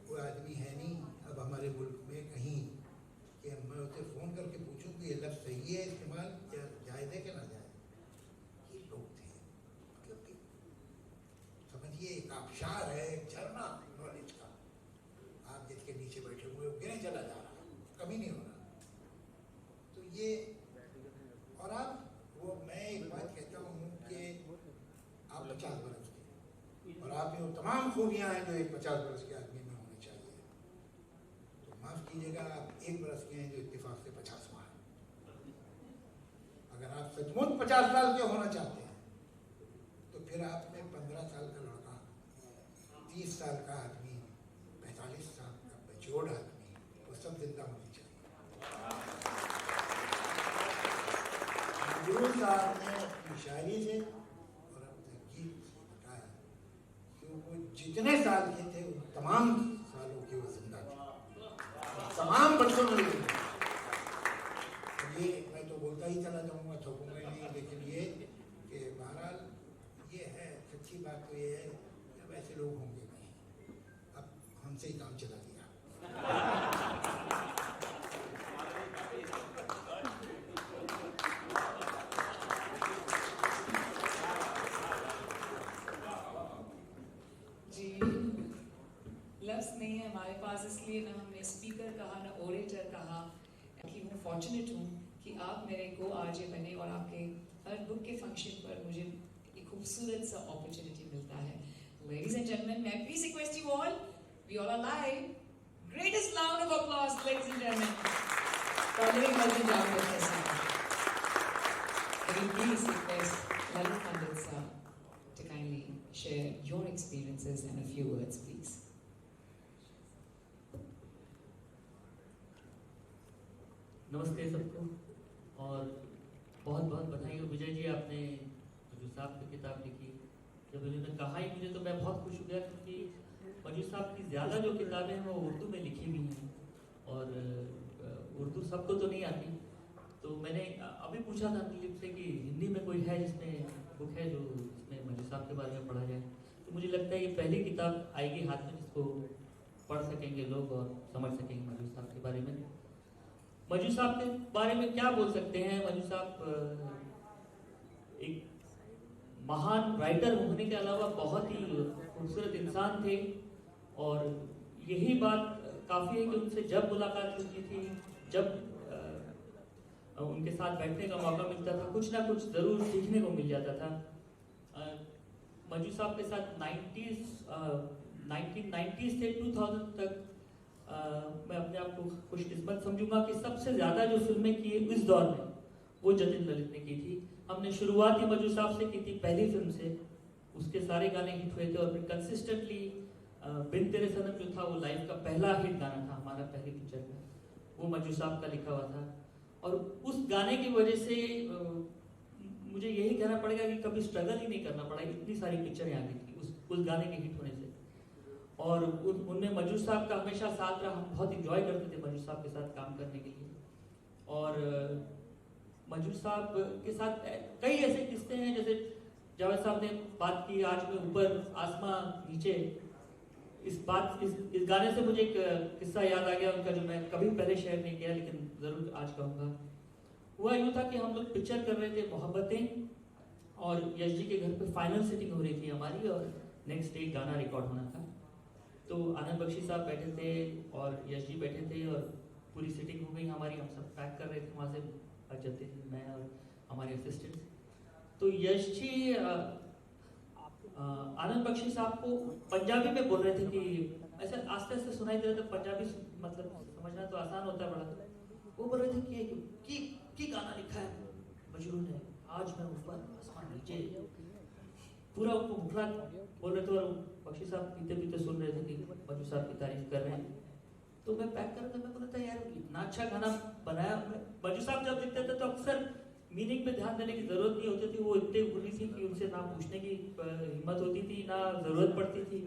कोई आदमी है नहीं अब हमारे मुल्क में कहीं कि मैं उसे फ़ोन करके पूछूं कि ये लफ्ज़ सही है इस्तेमाल, क्या जायज़ है कि ना जायज़। ये लोग थे, मतलब कि समझिए एक आबशार है, एक झरना नॉलेज का, आप जिसके नीचे बैठे हुए गिरे चला जा रहा, कभी नहीं हो रहा। तो ये, और आप वो, मैं एक बात कहता हूँ कि आप 50 बरस के, और आप में वो तमाम खूबियाँ हैं जो एक 50 बरस के आदमी में होनी चाहिए। तो माफ़ कीजिएगा, आप 1 बरस के हैं जो इत्तेफाक से 50वां है। अगर आप सचमुच 50 साल के होना चाहते हैं तो फिर आप में 15 साल का लड़का, 30 साल का आदमी, 45 साल का मैच्योर्ड आदमी, वो सब जिंदा होने चाहिए। मजरूर साहब ने अपनी शायरी से और अपने गीत से बताया कि वो जितने साल के थे उन तमाम सालों के वो जिंदा थे, तमाम बच्चों में लिखे। ये मैं तो बोलता ही चला जाऊंगा, थोपूंगा ही नहीं, लेकिन ये कि बहरहाल ये है, सच्ची बात तो ये है कि अब ऐसे लोग होंगे नहीं, अब हमसे ही काम चला गया। जी, लफ्ज़ नहीं है हमारे पास, इसलिए ना हमने स्पीकर कहा ना ओरेटर कहा। कि मैं फॉर्चुनेट हूँ कि आप मेरे को आज ये बने और आपके हर बुक के फंक्शन पर मुझे एक खूबसूरत सा अपॉर्चुनिटी मिलता है। Ladies and gentlemen, may I please request you all, we all are live, Greatest round of applause, ladies and gentlemen. Following Lalit Pandit sir. Can you please request Lalit Pandit sir to kindly share your experiences in a few words, please. नमस्ते सबको और बहुत बहुत बधाई हो विजय जी, आपने मजू साहब की किताब लिखी। जब उन्होंने कहा ही मुझे तो मैं बहुत खुश हो गया, क्योंकि मजू साहब की ज़्यादा जो किताबें हैं वो उर्दू में लिखी हुई हैं और उर्दू सबको तो नहीं आती। तो मैंने अभी पूछा था दिलीप से कि हिंदी में कोई है जिसमें बुक है जो इसमें मजू साहब के बारे में पढ़ा जाए। तो मुझे लगता है ये पहली किताब आएगी हाथ में जिसको पढ़ सकेंगे लोग और समझ सकेंगे मजू साहब के बारे में। मजू साहब के बारे में क्या बोल सकते हैं? मजू साहब एक महान राइटर होने के अलावा बहुत ही खूबसूरत इंसान थे और यही बात काफ़ी है कि उनसे जब मुलाकात होती थी, जब उनके साथ बैठने का मौका मिलता था, कुछ ना कुछ ज़रूर सीखने को मिल जाता था। मजू साहब के साथ 1990s से 2000 तक मैं अपने आप को खुशकिस्मत समझूंगा कि सबसे ज़्यादा जो फिल्में की इस दौर में वो जतिन ललित ने की थी। हमने शुरुआत ही मजू साहब से की थी, पहली फिल्म से। उसके सारे गाने हिट हुए थे और फिर कंसिस्टेंटली बिन तेरे सनम जो था वो लाइफ का पहला हिट गाना था हमारा पहली पिक्चर में, वो मजू साहब का लिखा हुआ था। और उस गाने की वजह से मुझे यही कहना पड़ेगा कि कभी स्ट्रगल ही नहीं करना पड़ा, इतनी सारी पिक्चरें आ गई थी उस गाने के हिट होने से। और उनमें मजू साहब का हमेशा साथ रहा, हम बहुत इंजॉय करते थे मजू साहब के साथ काम करने के लिए। और मजू साहब के साथ कई ऐसे किस्से हैं, जैसे जावेद साहब ने बात की आज में ऊपर आसमां नीचे, इस गाने से मुझे एक किस्सा याद आ गया उनका जो मैं कभी पहले शेयर नहीं किया लेकिन ज़रूर आज कहूँगा। हुआ यूँ था कि हम लोग पिक्चर कर रहे थे मोहब्बतें और यश जी के घर पे फाइनल सेटिंग हो रही थी हमारी और नेक्स्ट डे गाना रिकॉर्ड होना था। तो आनंद बख्शी साहब बैठे थे और यश जी बैठे थे और पूरी सेटिंग हो गई हमारी, हम सब पैक कर रहे थे वहाँ से जाते थे, मैं और हमारे असिस्टेंट्स। तो यश जी आनंद बख्शी साहब को पंजाबी में बोल रहे थे कि ऐसे आस्ते आस्ते सुनाई दे रहा था, पंजाबी मतलब समझना तो आसान होता है बड़ा। वो बोल रहे थे कि गाना लिखा है मजरू ने, आज मैं ऊपर आसमान नीचे, पूरा उनको मुखरा बोल रहे थे और बख्शी साहब पीते पीते सुन रहे थे कि मजरू साहब की तारीफ कर रहे हैं। तो मैं पैक कर मैं बोला था यार इतना अच्छा गाना बनाया। मजरू साहब जब लिखते थे तो अक्सर मीनिंग पे ध्यान देने की जरूरत नहीं होती थी, वो इतने गुरी थी कि उनसे ना पूछने की हिम्मत होती थी ना जरूरत पड़ती थी।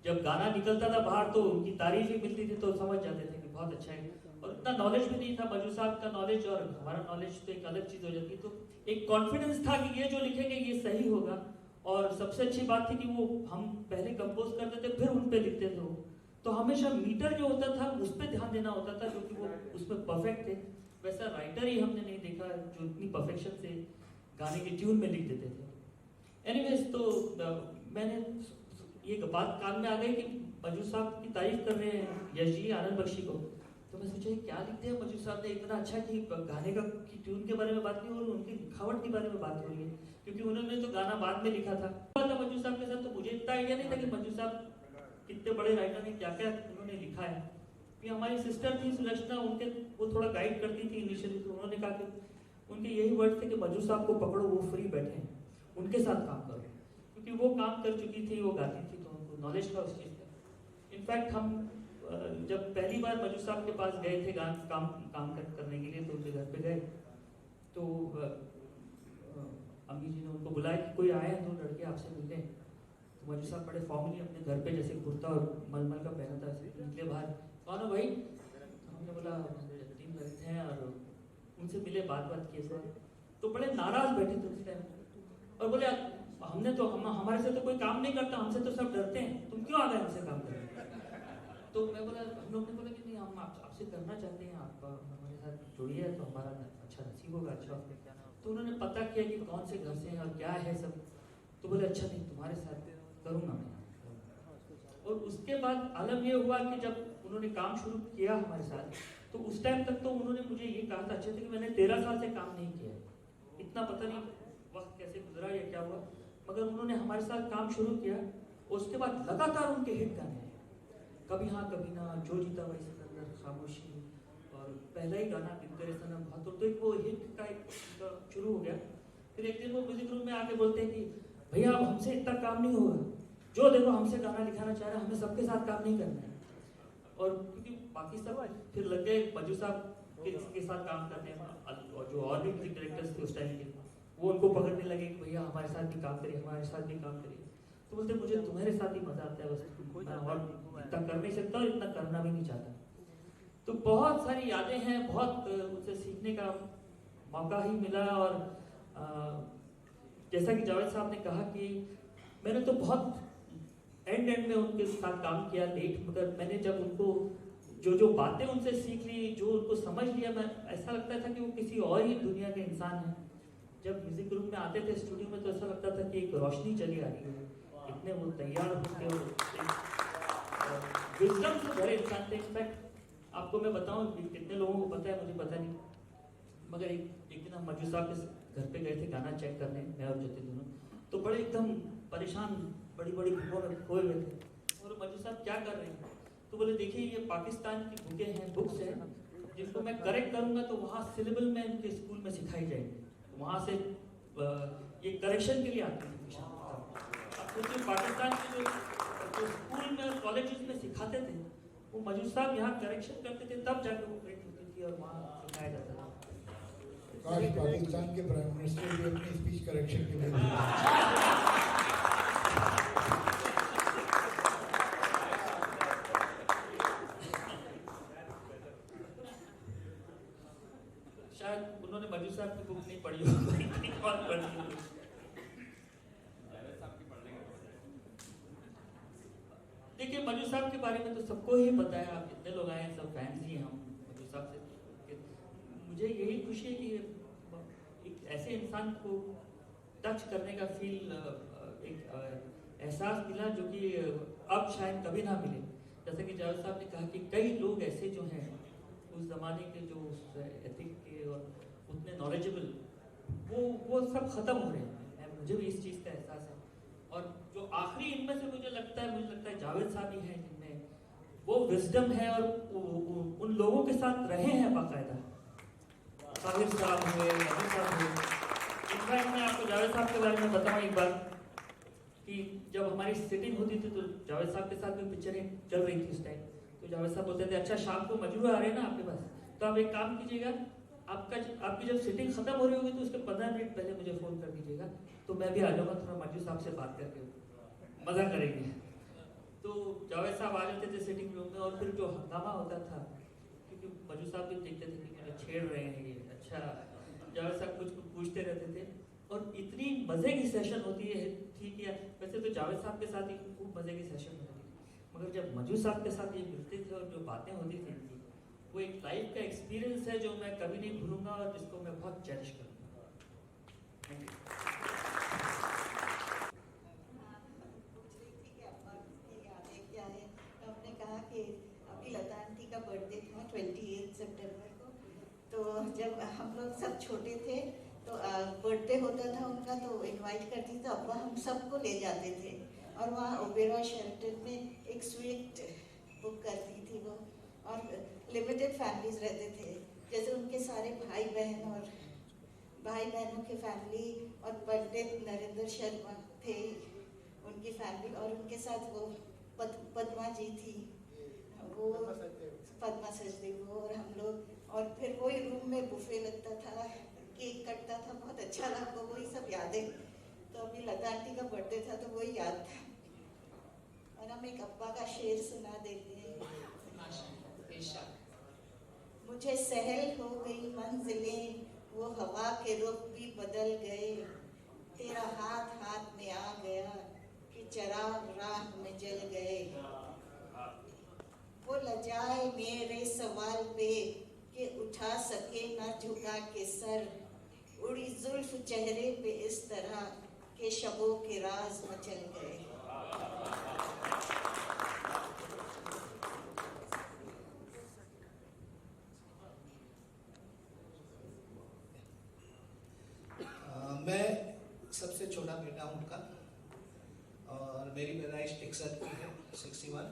जब गाना निकलता था बाहर तो उनकी तारीफ ही मिलती थी तो समझ जाते थे कि बहुत अच्छा है। और इतना नॉलेज भी नहीं था, मजरू साहब का नॉलेज और हमारा नॉलेज तो एक अलग चीज हो जाती। तो एक कॉन्फिडेंस था कि ये जो लिखेंगे ये सही होगा। और सबसे अच्छी बात थी कि वो हम पहले कंपोज करते थे फिर उन पे लिखते थे, तो हमेशा मीटर जो होता था उस पर ध्यान देना होता था क्योंकि वो उसमें परफेक्ट थे। वैसा राइटर ही हमने नहीं देखा जो इतनी परफेक्शन से गाने के ट्यून में लिख देते थे। एनीवेज तो मैंने ये बात कान में आ गई कि मजरू साहब की तारीफ कर रहे हैं यश जी आनंद बख्शी को, तो मैं सोचा क्या लिखते हैं मजरू साहब ने इतना अच्छा कि गाने का की ट्यून के बारे में बात की और उनकी लिखावट के बारे में बात हो रही है, क्योंकि उन्होंने तो गाना बाद में लिखा था मजरू साहब के साथ। तो मुझे इतना आइडिया नहीं था कि मजरू साहब कितने बड़े राइटर ने क्या क्या उन्होंने लिखा है। कि हमारी सिस्टर थी सुलक्षणा, उनके वो थोड़ा गाइड करती थी इनिशियली, तो उन्होंने कहा कि उनके यही वर्ड थे कि मजरू साहब को पकड़ो, वो फ्री बैठे हैं, उनके साथ काम करो, क्योंकि वो काम कर चुकी थी, वो गाती थी तो उनको नॉलेज था उस चीज़ का। इनफैक्ट हम जब पहली बार मजरू साहब के पास गए थे काम करने के लिए, तो उनके घर पे गए तो अम्मी जी ने उनको बुलाया कि कोई आए दो लड़के आपसे मिलने। तो मजरू साहब बड़े फॉर्मली अपने घर पे जैसे कुर्ता और मलमल का पहना था निकले बाहर, कौन हो भाई? हमने बोला टीम ललित हैं और उनसे मिले, बात किए सर। तो बड़े नाराज बैठे थे उस टाइम और बोले हमने तो हमारे से तो कोई काम नहीं करता, हमसे तो सब डरते हैं, तुम क्यों आ गए हमसे काम करने? तो मैं बोला हम लोग ने बोला कि नहीं हम आपसे करना चाहते हैं, आप हमारे साथ जुड़िए तो हमारा अच्छा नसीब होगा। अच्छा, तो उन्होंने पता किया कि कौन से घर से हैं और क्या है सब, तो बोले अच्छा नहीं तुम्हारे साथ करूँगा मैं। और उसके बाद आलम ये हुआ कि जब उन्होंने काम शुरू किया हमारे साथ, तो उस टाइम तक तो उन्होंने मुझे ये कहा था अच्छे थे कि मैंने 13 साल से काम नहीं किया, इतना पता नहीं वक्त कैसे गुजरा या क्या हुआ, मगर उन्होंने हमारे साथ काम शुरू किया। उसके बाद लगातार उनके हिट गाने, कभी हाँ कभी ना, जो जीता वही सिकंदर, खामोशी, और पहला ही गाना बिन तेरे सनम बहुत, तो एक वो हिट का एक शुरू हो गया। फिर एक दिन वो म्यूजिक रूम में आके बोलते हैं कि भैया अब हमसे इतना काम नहीं होगा, जो देखो हमसे गाना लिखाना चाह रहे हैं, हमें सबके साथ काम नहीं करना है। और क्योंकि बाकी सब फिर लग गए मजू साहब के साथ काम करने में, और जो और भी म्यूजिक डायरेक्टर्स थे उस टाइम के, वो उनको पकड़ने लगे कि भैया हमारे साथ भी काम करिए, हमारे साथ भी काम करिए। तो बोलते मुझे तुम्हारे साथ ही मजा आता है, बस मैं और इतना कर नहीं सकता और इतना करना भी नहीं चाहता। तो बहुत सारी यादें हैं, बहुत उनसे सीखने का मौका ही मिला। और जैसा कि जावेद साहब ने कहा कि मैंने तो बहुत एंड में उनके साथ काम किया लेट, मगर मैंने जब उनको जो बातें उनसे सीख ली, जो उनको समझ लिया, मैं ऐसा लगता था कि वो किसी और ही दुनिया के इंसान हैं। जब म्यूजिक रूम में आते थे स्टूडियो में, तो ऐसा लगता था कि एक रोशनी चली आ रही है, इतने वो तैयार होते और विजडम से भरे इंसान थे। इनफैक्ट आपको मैं बताऊं, कितने लोगों को पता है मुझे पता नहीं, मगर एक दिन हम मजू साहब के घर पे गए थे गाना चेक करने, मैं और ज्योति दोनों, तो बड़े एकदम परेशान, बड़ी बड़ी बुकों में खोए हुए थे। और मजू साहब क्या कर रहे हैं, तो बोले देखिए ये पाकिस्तान की बुकें हैं, बुक्स हैं, जिनको मैं करेक्ट करूंगा तो वहाँ सिलेबल में इनके स्कूल में सिखाई जाएगी, वहाँ से ये करेक्शन के लिए आती थी। अब सोचिए पाकिस्तान के जो स्कूल में और कॉलेजेस में सिखाते थे, वो मजू साहब यहाँ करेक्शन करते थे, तब जाके वो करेक्ट होती थी और वहाँ सिखाया जाता था। काश पाकिस्तान के प्राइम मिनिस्टर भी अपनी स्पीच करेक्शन के लिए शायद उन्होंने मजू साहब की बुक नहीं पढ़ी होगी, और पढ़ी होगी। देखिए मजू साहब के बारे में तो सबको ही पता है, आप जितने लोग आए हैं सब फैंस ही हैं हम मजू साहब से। मुझे यही खुशी है कि एक ऐसे इंसान को टच करने का फील, एक एहसास मिला जो कि अब शायद कभी ना मिले। जैसे कि जावेद साहब ने कहा कि कई लोग ऐसे जो हैं उस जमाने के, जो एथिक के और उतने नॉलेजेबल, वो सब खत्म हो रहे हैं। मुझे भी इस चीज़ का एहसास है। और जो आखिरी इनमें से मुझे लगता है जावेद साहब ही हैं जिनमें वो विजडम है, और उन लोगों के साथ रहे हैं बाकायदा। साहिर साहब हुए, अभी साहब हुए। इनफैक्ट मैं आपको जावेद साहब के बारे में बताऊँ एक बार, कि जब हमारी सिटिंग होती थी तो जावेद साहब के साथ भी पिक्चरें चल रही थी उस टाइम, तो जावेद साहब बोलते थे अच्छा शाम को मजरू आ रहे हैं ना आपके पास, तो आप एक काम कीजिएगा, आपकी जब सिटिंग खत्म हो रही होगी तो उसके 15 मिनट पहले मुझे फ़ोन कर दीजिएगा, तो मैं भी आ जाऊँगा, थोड़ा मजरू साहब से बात करके मज़ा करेंगे। तो जावेद साहब आ जाते थे सिटिंग रूम में, और फिर जो हंगामा होता था, क्योंकि मजरू साहब भी देखते थे कि मुझे छेड़ रहे हैं ये, अच्छा जावेद साहब कुछ पूछते रहते थे, और इतनी मज़े की सेशन होती है ठीक है। वैसे तो जावेद साहब के साथ ही खूब मज़े की सेशन होती थी, मगर जब मजू साहब के साथ ये मिलते थे और जो बातें होती थी इनकी, वो एक लाइफ का एक्सपीरियंस है जो मैं कभी नहीं भूलूंगा और जिसको मैं बहुत चेरिश करूँगा। Thank you. हमने कहा कि अभी लता आंटी का बर्थडे था 28 सितंबर को, तो जब हम लोग सब छोटे थे तो बर्थडे होता था उनका, तो इनवाइट करती तो अब्बा हम सबको ले जाते थे, और वहाँ ओबेरॉय शेल्टन में एक स्वीट बुक करती थी वो, और लिमिटेड फैमिलीज रहते थे, जैसे उनके सारे भाई बहन और भाई बहनों की फैमिली, और पंडित नरेंद्र शर्मा थे उनकी फैमिली, और उनके साथ वो पद्मा जी थी, वो पद्मा सचदेव, और हम लोग, और फिर वही रूम में बुफे लगता था, केक कटता था, बहुत अच्छा लगा, वही सब यादें। तो अभी लता आंटी का बर्थडे था तो वही याद था, और हम एक अब्बा का शेर सुना देते हैं। मुझे सहल हो गई मंजिलें, वो हवा के रुख भी बदल गए, तेरा हाथ हाथ में आ गया कि चराग राह में जल गए, वो लजाए मेरे सवाल पे कि उठा सके ना झुका के सर, उड़ी जुल्फ चेहरे पे इस तरह के शबों के राज मचल गए। मैं सबसे छोटा बेटा हूँ उनका, और मेरी पैदाइश 61 की है, 61।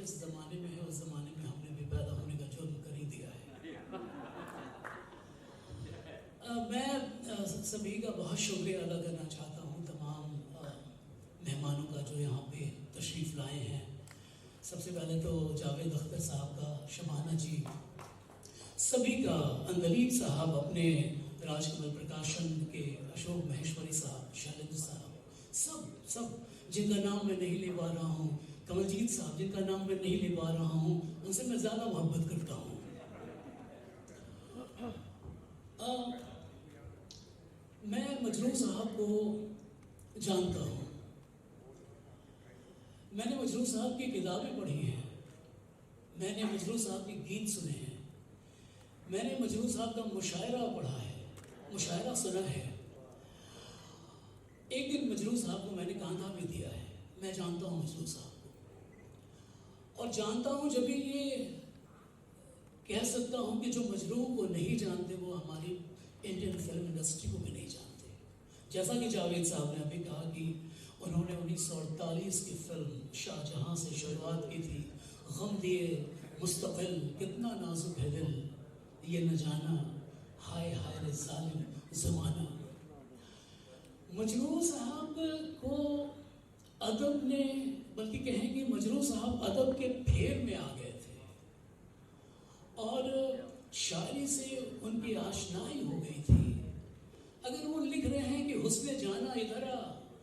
जिस ज़माने में है उस ज़माने में हमने भी पैदा होने का जुर्म कर ही दिया है। मैं सभी का बहुत शुक्रिया अदा करना चाहता हूँ, तमाम मेहमानों का जो यहाँ पे तशरीफ़ लाए हैं। सबसे पहले तो जावेद अख्तर साहब का, शबाना जी, सभी का, अंदलीब साहब, अपने राजकमल प्रकाशन के अशोक महेश्वरी साहब, शैलेंद्र साहब, सब जिनका नाम मैं नहीं ले पा रहा हूँ, कमलजीत साहब जिनका नाम मैं नहीं ले पा रहा हूँ, उनसे मैं ज़्यादा मोहब्बत करता हूँ। मैं मजरू साहब को जानता हूँ, मैंने मजरू साहब की किताबें पढ़ी हैं, मैंने मजरू साहब के गीत सुने हैं, मैंने मजरू साहब का मुशायरा पढ़ा है, मुशायरा सुना है। एक दिन मजरू साहब को मैंने कांधा भी दिया है। मैं जानता हूँ मजरू साहब को, और जानता हूँ जब भी ये कह सकता हूँ कि जो मजरू को नहीं जानते वो हमारी इंडियन फिल्म इंडस्ट्री को भी नहीं जानते। जैसा कि जावेद साहब ने अभी कहा कि उन्होंने 1948 की फिल्म शाहजहां से शुरुआत की थी। गम दिए मुस्तकिल, कितना नाजुक है दिल, ये न जाना, हाय हाय रे जालिम ज़माना। मजरू साहब को अदब ने, बल्कि कहें कि मजरू साहब अदब के फेर में आ गए थे और शायरी से उनकी आशनाई हो गई थी। अगर वो लिख रहे हैं कि हुस्ने जाना इधर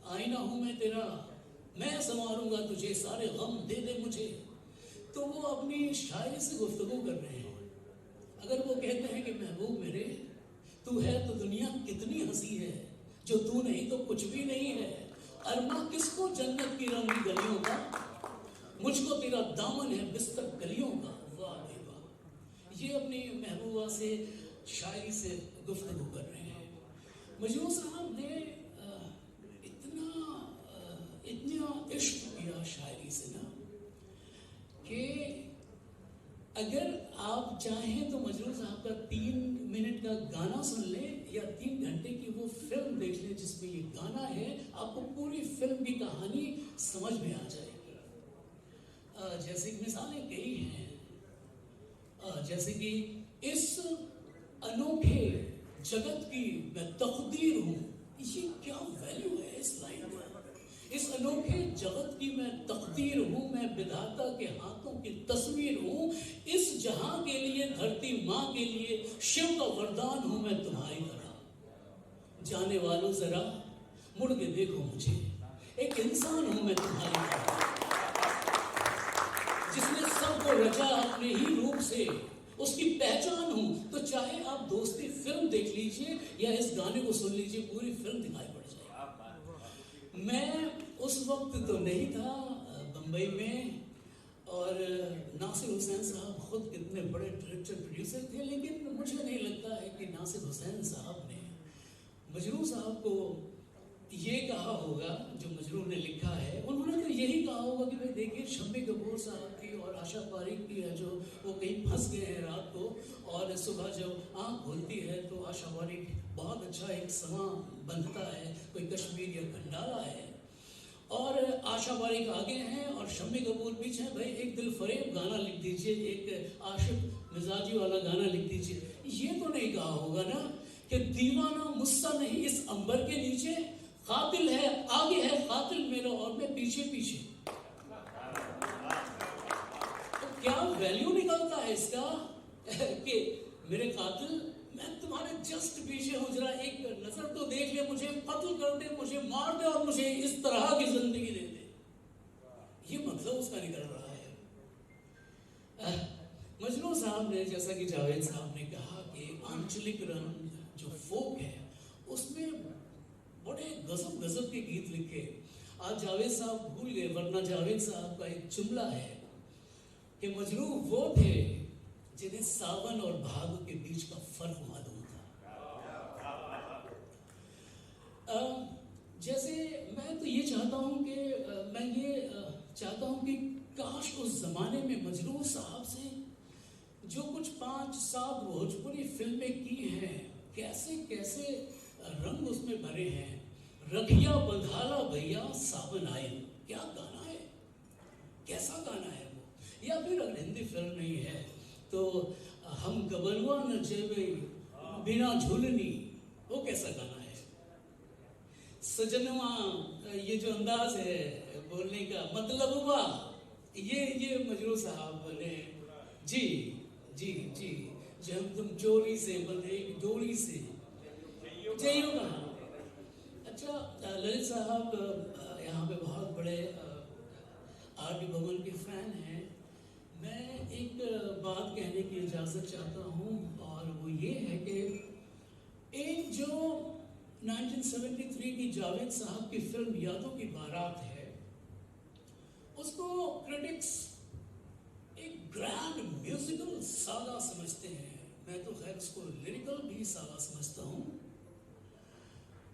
आईना हूँ मैं तेरा, मैं संवारूंगा तुझे, सारे गम दे दे मुझे, तो वो अपनी शायरी से गुफ्तगू कर रहे हैं। अगर वो कहते हैं कि महबूब मेरे, तू है तो दुनिया कितनी हंसी है, जो तू नहीं तो कुछ भी नहीं है, अरमा किसको जन्नत की रंगी गलियों का, मुझको तेरा दामन है बिस्तर गलियों का। वाह भाई वाह, ये अपनी महबूबा से शायरी से गुफ्तगू कर रहे हैं। मजरू साहब ने इतना इश्क किया शायरी से ना, कि अगर आप चाहें तो मजरू साहब का 3 मिनट का गाना सुन लें या 3 घंटे की वो फिल्म देख लें जिसमें ये गाना है, आपको पूरी फिल्म की कहानी समझ में आ जाएगी। जैसे कि मिसालें कई हैं, जैसे कि इस अनोखे जगत की मैं तकदीर हूँ, ये क्या वैल्यू है इस लाइन में। इस अनोखे जगत की मैं तकदीर हूँ, मैं विधाता के हाथों की तस्वीर हूँ, इस जहां के लिए, धरती माँ के लिए शिव का वरदान हूँ मैं तुम्हारी तरह। जाने वालों जरा मुड़ के देखो मुझे, एक इंसान हूँ मैं तुम्हारी तरह, जिसने सबको रचा अपने ही रूप से, उसकी पहचान हूँ। तो चाहे आप दोस्ती फिल्म देख लीजिए या इस गाने को सुन लीजिए, पूरी फिल्म दिखाई पड़ जाएगी। मैं उस वक्त तो नहीं था बम्बई में, और नासिर हुसैन साहब खुद कितने बड़े डायरेक्टर प्रोड्यूसर थे, लेकिन मुझे नहीं लगता है कि नासिर हुसैन साहब ने मजरू साहब को ये कहा होगा जो मजरू ने लिखा है। उन्होंने तो यही कहा होगा कि भाई देखिए, शम्मी कपूर साहब की और आशा पारिक की है जो वो कहीं फंस गए हैं रात को, और सुबह जब आँख खुलती है तो आशा पारिक बहुत अच्छा एक समा बंधता है, कोई कश्मीर या खंडाला है, और आशा पारिक आगे हैं और शम्मी कपूर पीछे हैं। भाई एक दिल फरेब गाना लिख दीजिए, एक आशिक मिजाजी वाला गाना लिख दीजिए। ये तो नहीं कहा होगा ना कि दीवाना मुझसा नहीं इस अंबर के नीचे, कातिल है आगे है कातिल मेरा और मैं पीछे पीछे। तो क्या वैल्यू निकलता है इसका कि मेरे कातिल, मैं तुम्हारे जस्ट पीछे हूं, जरा एक नजर तो देख ले मुझे, कत्ल कर दे मुझे, मार दे और मुझे इस तरह की जिंदगी दे दे। ये मतलब उसका निकल रहा है। मजनू साहब ने, जैसा कि जावेद साहब ने कहा कि आंचलिक रंग जो फोक है उसमें बड़े गजब गजब के गीत लिखे। आज जावेद साहब भूल गए, वरना जावेद साहब का एक जुमला है कि मजनू वो थे जिन्हें सावन और भादो के बीच का फर्क मालूम था। जैसे मैं तो ये चाहता हूँ कि काश उस जमाने में मजरू साहब से जो कुछ 5-7 भोजपुरी फिल्में की हैं, कैसे कैसे रंग उसमें भरे हैं। रखिया बंधाला भैया सावन आए, क्या गाना है, कैसा गाना है वो। या फिर अगर हिंदी फिल्म नहीं है तो हम गबनवा न जेबे बिना झूलनी, वो कैसा गाना है? सजनवा, ये जो अंदाज है बोलने का, मतलब हुआ ये मजरू साहब ने जी जी जी, जब तुम चोरी से बंधे एक डोरी से, यही होगा। अच्छा, ललित साहब यहाँ पे बहुत बड़े आर डी बर्मन के फैन हैं। मैं एक बात कहने की इजाज़त चाहता हूँ, और वो ये है कि एक जो 1973 की जावेद साहब की फिल्म यादों की बारात है, उसको क्रिटिक्स एक ग्रैंड म्यूजिकल सागा समझते हैं। मैं तो खैर उसको लिरिकल भी सागा समझता हूँ।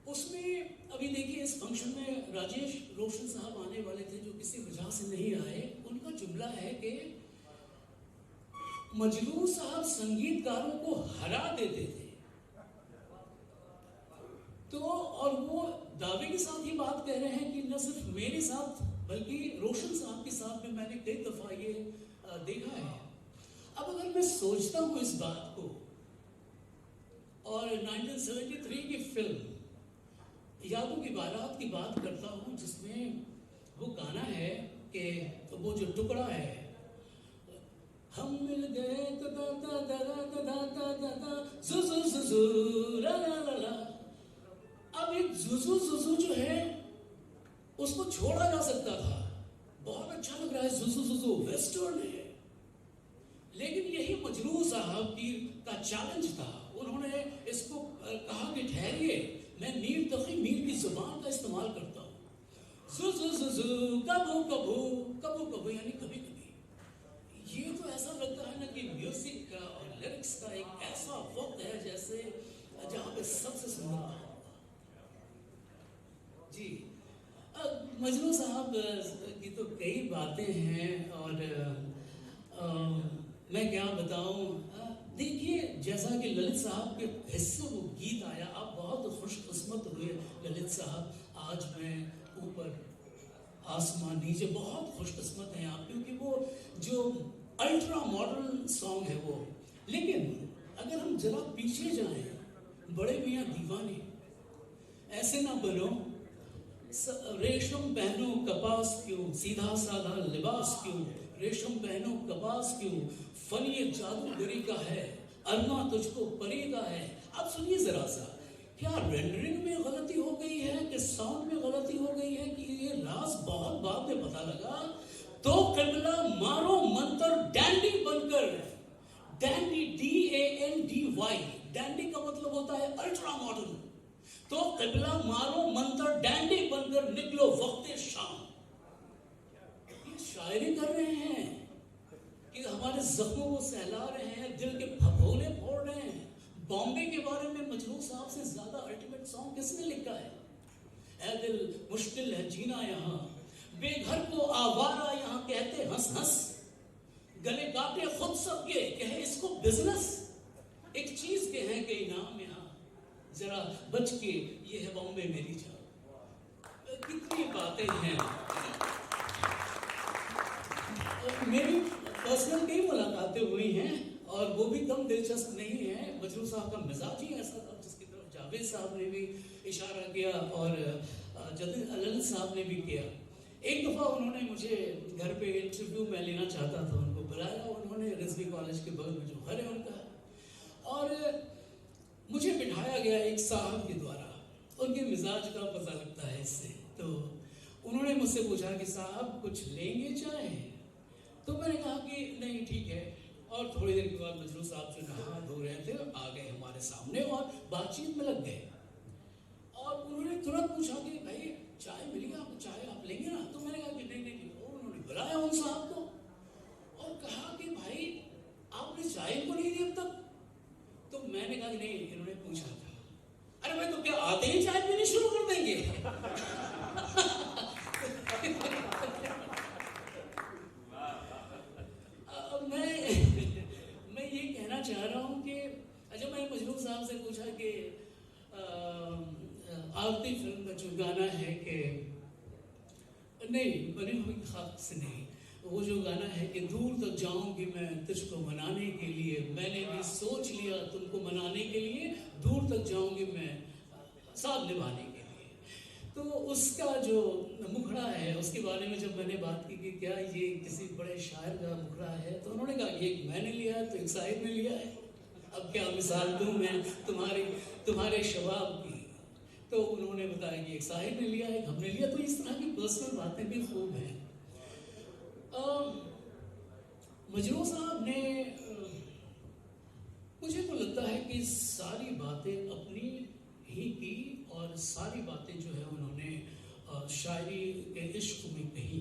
उसमें अभी देखिए, इस फंक्शन में राजेश रोशन साहब आने वाले थे, जो किसी वजह से नहीं आए। उनका जुमला है कि मजनू साहब संगीतकारों को हरा देते थे। तो और वो दावे के साथ ही बात कह रहे हैं कि न सिर्फ मेरे साथ बल्कि रोशन साहब के साथ में मैंने कई दफा ये देखा है। अब अगर मैं सोचता हूँ इस बात को, और 1973 की फिल्म यादों की बारात की बात करता हूँ, जिसमें वो गाना है कि तो वो जो टुकड़ा है, हम मिल गए दा दा दा दा दा दा दा दा जुजु जुजु ला ला ला ला। अब एक जुजु जुजु जो है उसको छोड़ा जा सकता था, बहुत अच्छा लग रहा है जुजु जुजु, वेस्टर्न है। लेकिन यही मजरू साहब की का चैलेंज था। उन्होंने इसको कहा कि ठहरिए, मैं मीर तकी मीर की जुबान का इस्तेमाल करता हूँ। जुजु जुजु, कबू कबू, कबू कबू यानी कभी कभी। ये तो ऐसा लगता है ना कि म्यूजिक का और लिरिक्स का एक ऐसा वक्त है जैसे जहाँ पे सबसे सुंदर जी। मजनू साहब की तो कई बातें हैं, और मैं क्या बताऊं। देखिए, जैसा कि ललित साहब के हिस्से वो गीत आया, आप बहुत खुशकिस्मत हुए ललित साहब। आज मैं ऊपर आसमान नीचे, बहुत खुशकिस्मत हैं आप, क्योंकि वो जो अल्ट्रा मॉडर्न सॉन्ग है वो। लेकिन अगर हम जरा पीछे जाएं, बड़े मियाँ दीवाने, ऐसे ना बनो, रेशम पहनो कपास क्यों, सीधा साधा लिबास क्यों, रेशम पहनो कपास क्यों, फन ये जादूगरी का है, अरमा तुझको परी का है। अब सुनिए जरा सा, क्या रेंडरिंग में गलती हो गई है कि साउंड में गलती हो गई है कि ये राज बहुत बाद में पता लगा। तो कबला मारो मंत्र डैंडी बनकर, डैंडी DANDY, डैंडी का मतलब होता है अल्ट्रा मॉडर्न। तो कबला मारो मंत्र डैंडी बनकर निकलो वक्ते शाम। ये शायरी कर रहे हैं कि हमारे जख्मों को सहला रहे हैं, दिल के भगोले फोड़ रहे हैं। बॉम्बे के बारे में मजरू साहब से ज्यादा अल्टीमेट सॉन्ग किसने लिखा है? ऐ दिल मुश्किल है जीना यहाँ, बेघर को आवारा यहाँ कहते हंस हंस, गले काटे खुद सबके कहे इसको बिजनेस, एक चीज के हैं कि इनाम यहाँ, जरा बच के, ये है बॉम्बे मेरी जान। कितनी बातें हैं। मेरी पर्सनल कई मुलाकातें हुई हैं, और वो भी कम दिलचस्प नहीं है। मजरू साहब का मिजाज ही ऐसा था, जिसकी तरफ जावेद साहब ने भी इशारा किया और ललित साहब ने भी किया। एक दफ़ा उन्होंने मुझे घर पे इंटरव्यू में लेना चाहता था, उनको बुलाया उन्होंने, रिजवी कॉलेज के बगल में जो घर है उनका, और मुझे बिठाया गया एक साहब के द्वारा। उनके मिजाज का पता लगता है इससे। तो उन्होंने मुझसे पूछा कि साहब कुछ लेंगे चाय? तो मैंने कहा कि नहीं ठीक है। और थोड़ी देर के बाद मजरू साहब जो नहा धो रहे थे आ गए हमारे सामने और बातचीत में लग गए। और उन्होंने तुरंत पूछा कि भाई चाय मिलेगी आपको, चाय आप लेंगे ना? तो मैंने कहा कि नहीं नहीं। उन्होंने बुलाया उन साहब को और कहा कि भाई आपने चाय को नहीं दी अब तक? तो मैंने कहा कि नहीं, इन्होंने पूछा था। अरे भाई तो क्या आते ही चाय पीनी शुरू कर देंगे? अब मैं ये कहना चाह रहा हूँ कि अच्छा, मैं मजरू साहब से पूछा कि आरती फिल्म का जो गाना है कि नहीं, बनी हुई खाक से नहीं, वो जो गाना है कि दूर तक जाऊंगी मैं तुझको मनाने के लिए, मैंने भी सोच लिया तुमको मनाने के लिए, दूर तक जाऊंगी मैं साथ निभाने के लिए। तो उसका जो मुखड़ा है उसके बारे में जब मैंने बात की कि क्या ये किसी बड़े शायर का मुखड़ा है, तो उन्होंने कहा कि एक मैंने लिया है तो एक साहिब ने लिया है, अब क्या मिसाल दूं मैं तुम्हारे शबाब की। तो उन्होंने बताया कि एक साहिब ने लिया है, हमने लिया। तो इस तरह की पर्सनल बातें भी खूब हैं। मजरू साहब ने मुझे तो लगता है कि सारी बातें अपनी ही की और सारी बातें जो है उन्होंने शायरी के इश्क में कही।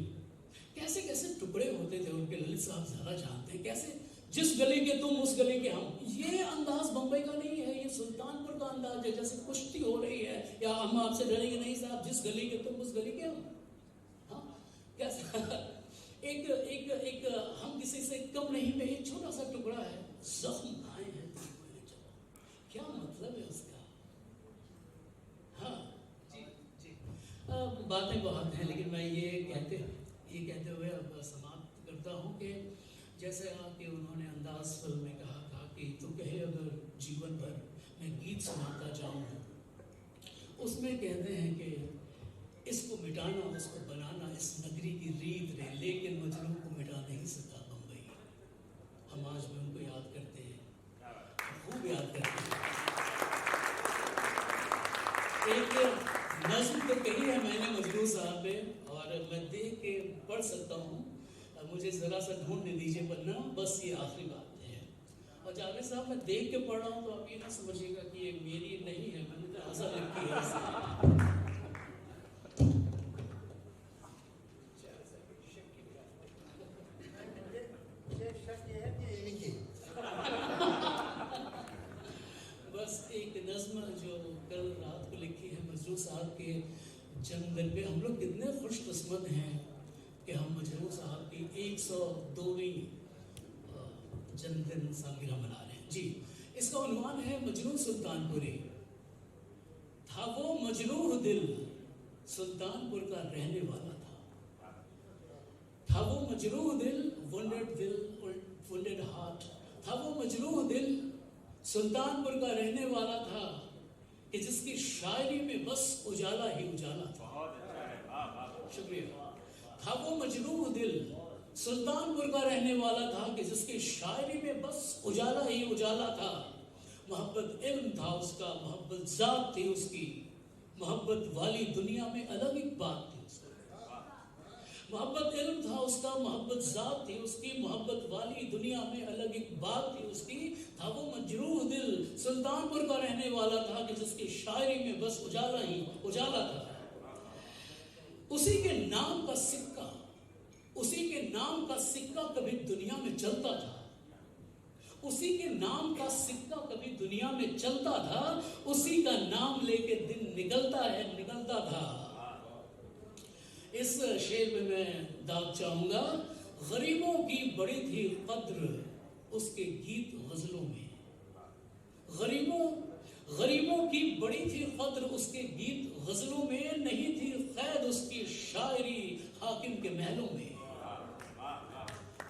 कैसे कैसे टुकड़े होते थे उनके, ललित साहब ज़्यादा जानते हैं। कैसे जिस गली के तुम उस गली के हम, ये अंदाज बम्बई का नहीं है, ये सुल्तानपुर का अंदाज है। जैसे कुश्ती हो रही है या हम आपसे डरेंगे नहीं साहब, जिस गली के तुम उस गली के हम। हाँ, कैसे एक हम किसी से कम नहीं में एक छोटा सा टुकड़ा है, जख्म खाए हैं क्या मतलब है उसका। हाँ जी जी, बातें बहुत हैं, लेकिन मैं ये कहते हुए अब समाप्त करता हूँ कि जैसे कि उन्होंने अंदाज फिल्म में कहा था कि तू कहे अगर जीवन भर मैं गीत सुनाता जाऊँ, उसमें कहते हैं कि इसको मिटाना उसको बनाना इस नगरी की रीत रे, लेकिन मजनू को मिटा नहीं सका बम्बई। हम आज भी उनको याद करते हैं, खूब याद करते हैं। एक नज़्म तो कही है मैंने मजनू साहब पे, और मैं देख के पढ़ सकता हूँ, मुझे ज़रा सा ढूंढ दीजिए पन्ना, बस ये आखिरी बात है। और जावेद साहब मैं देख के पढ़ रहा हूँ तो आप ये ना समझिएगा कि ये मेरी नहीं है, मैंने तो हंसा लिखी है। बस एक नज़्म जो कल रात को लिखी है मजरू साहब के जन्मदिन पे। हम लोग कितने खुशकिस्मत हैं कि हम मजरू साहब की 102वीं जन्मदिन सालगिरह मना रहे हैं जी। इसका उन्वान है मजनू सुल्तानपुरी। था वो मजरूह दिल सुल्तानपुर का रहने वाला था वो मजरूह दिल, वुंडेड हार्ट, था वो मजरूह दिल सुल्तानपुर का रहने वाला था कि जिसकी शायरी में बस उजाला ही उजाला था। शुक्रिया। था वो मजरूह दिल सुल्तानपुर का रहने वाला था कि जिसकी शायरी में बस उजाला ही उजाला था। मोहब्बत इल्म था उसका, मोहब्बत ज़ात थी उसकी, मोहब्बत वाली दुनिया में अलग एक बात थी उसकी। मोहब्बत इल्म था उसका, मोहब्बत ज़ात थी उसकी, मोहब्बत वाली दुनिया में अलग एक बात थी उसकी। था वो मजरूह दिल सुल्तानपुर का रहने वाला था कि जिसकी शायरी में बस उजाला ही उजाला था। उसी के नाम का सिक्का, उसी के नाम का सिक्का कभी दुनिया में चलता था, उसी के नाम का सिक्का कभी दुनिया में चलता था, उसी का नाम लेके दिन निकलता था। इस शेर में मैं दाग चाहूंगा, गरीबों की बड़ी थी कद्र उसके गीत गजलों में। गरीबों की बड़ी थी कद्र उसके गीत गजलों में, नहीं थी कैद उसकी शायरी हाकिम के महलों में।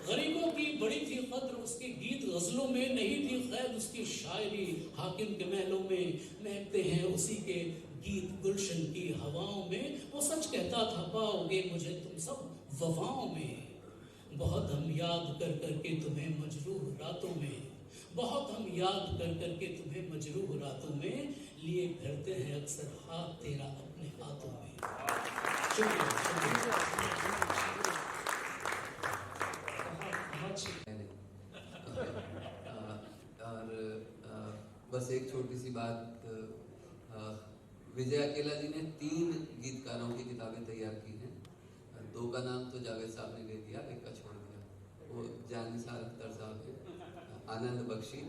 गरीबों की बड़ी थी कद्र उसके गीत गजलों में, नहीं थी कैद उसकी शायरी हाकिम के महलों में। महकते हैं उसी के गीत गुलशन की हवाओं में, वो सच कहता था पाओगे मुझे तुम सब वफाओं में। बहुत हम याद कर करके तुम्हें मजरूह रातों में, बहुत हम याद कर करके तुम्हें मजरूह रातों में, लिए फिरते हैं अक्सर हाथ तेरा अपने हाथों में। और बस एक छोटी सी बात, विजय अकेला जी ने 3 गीतकारों की किताबें तैयार की हैं। 2 का नाम तो जावेद साहब ने ले दिया, 1 का छोड़ दिया। वो जानिसार अख्तर साहब हैं, आनंद बख्शी,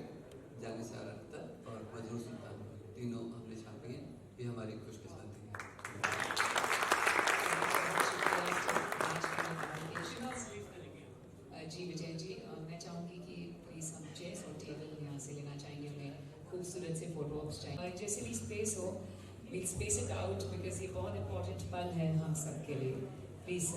जानिसार अख्तर और मजरूह सुल्तान, तीनों हमने छापी हैं। ये हमारी खुशकिस्मती है। जी विजय जी, मैं चाहूँगी कि प्लीज़ हम चेयर्स और टेबल यहाँ से लेना चाहेंगे, हमें खूबसूरत से फोटो ऑप्स चाहिए। जैसे भी स्पेस हो, we'll space it out because ये बहुत इम्पोर्टेंट पल है हम सब के लिए। प्लीज़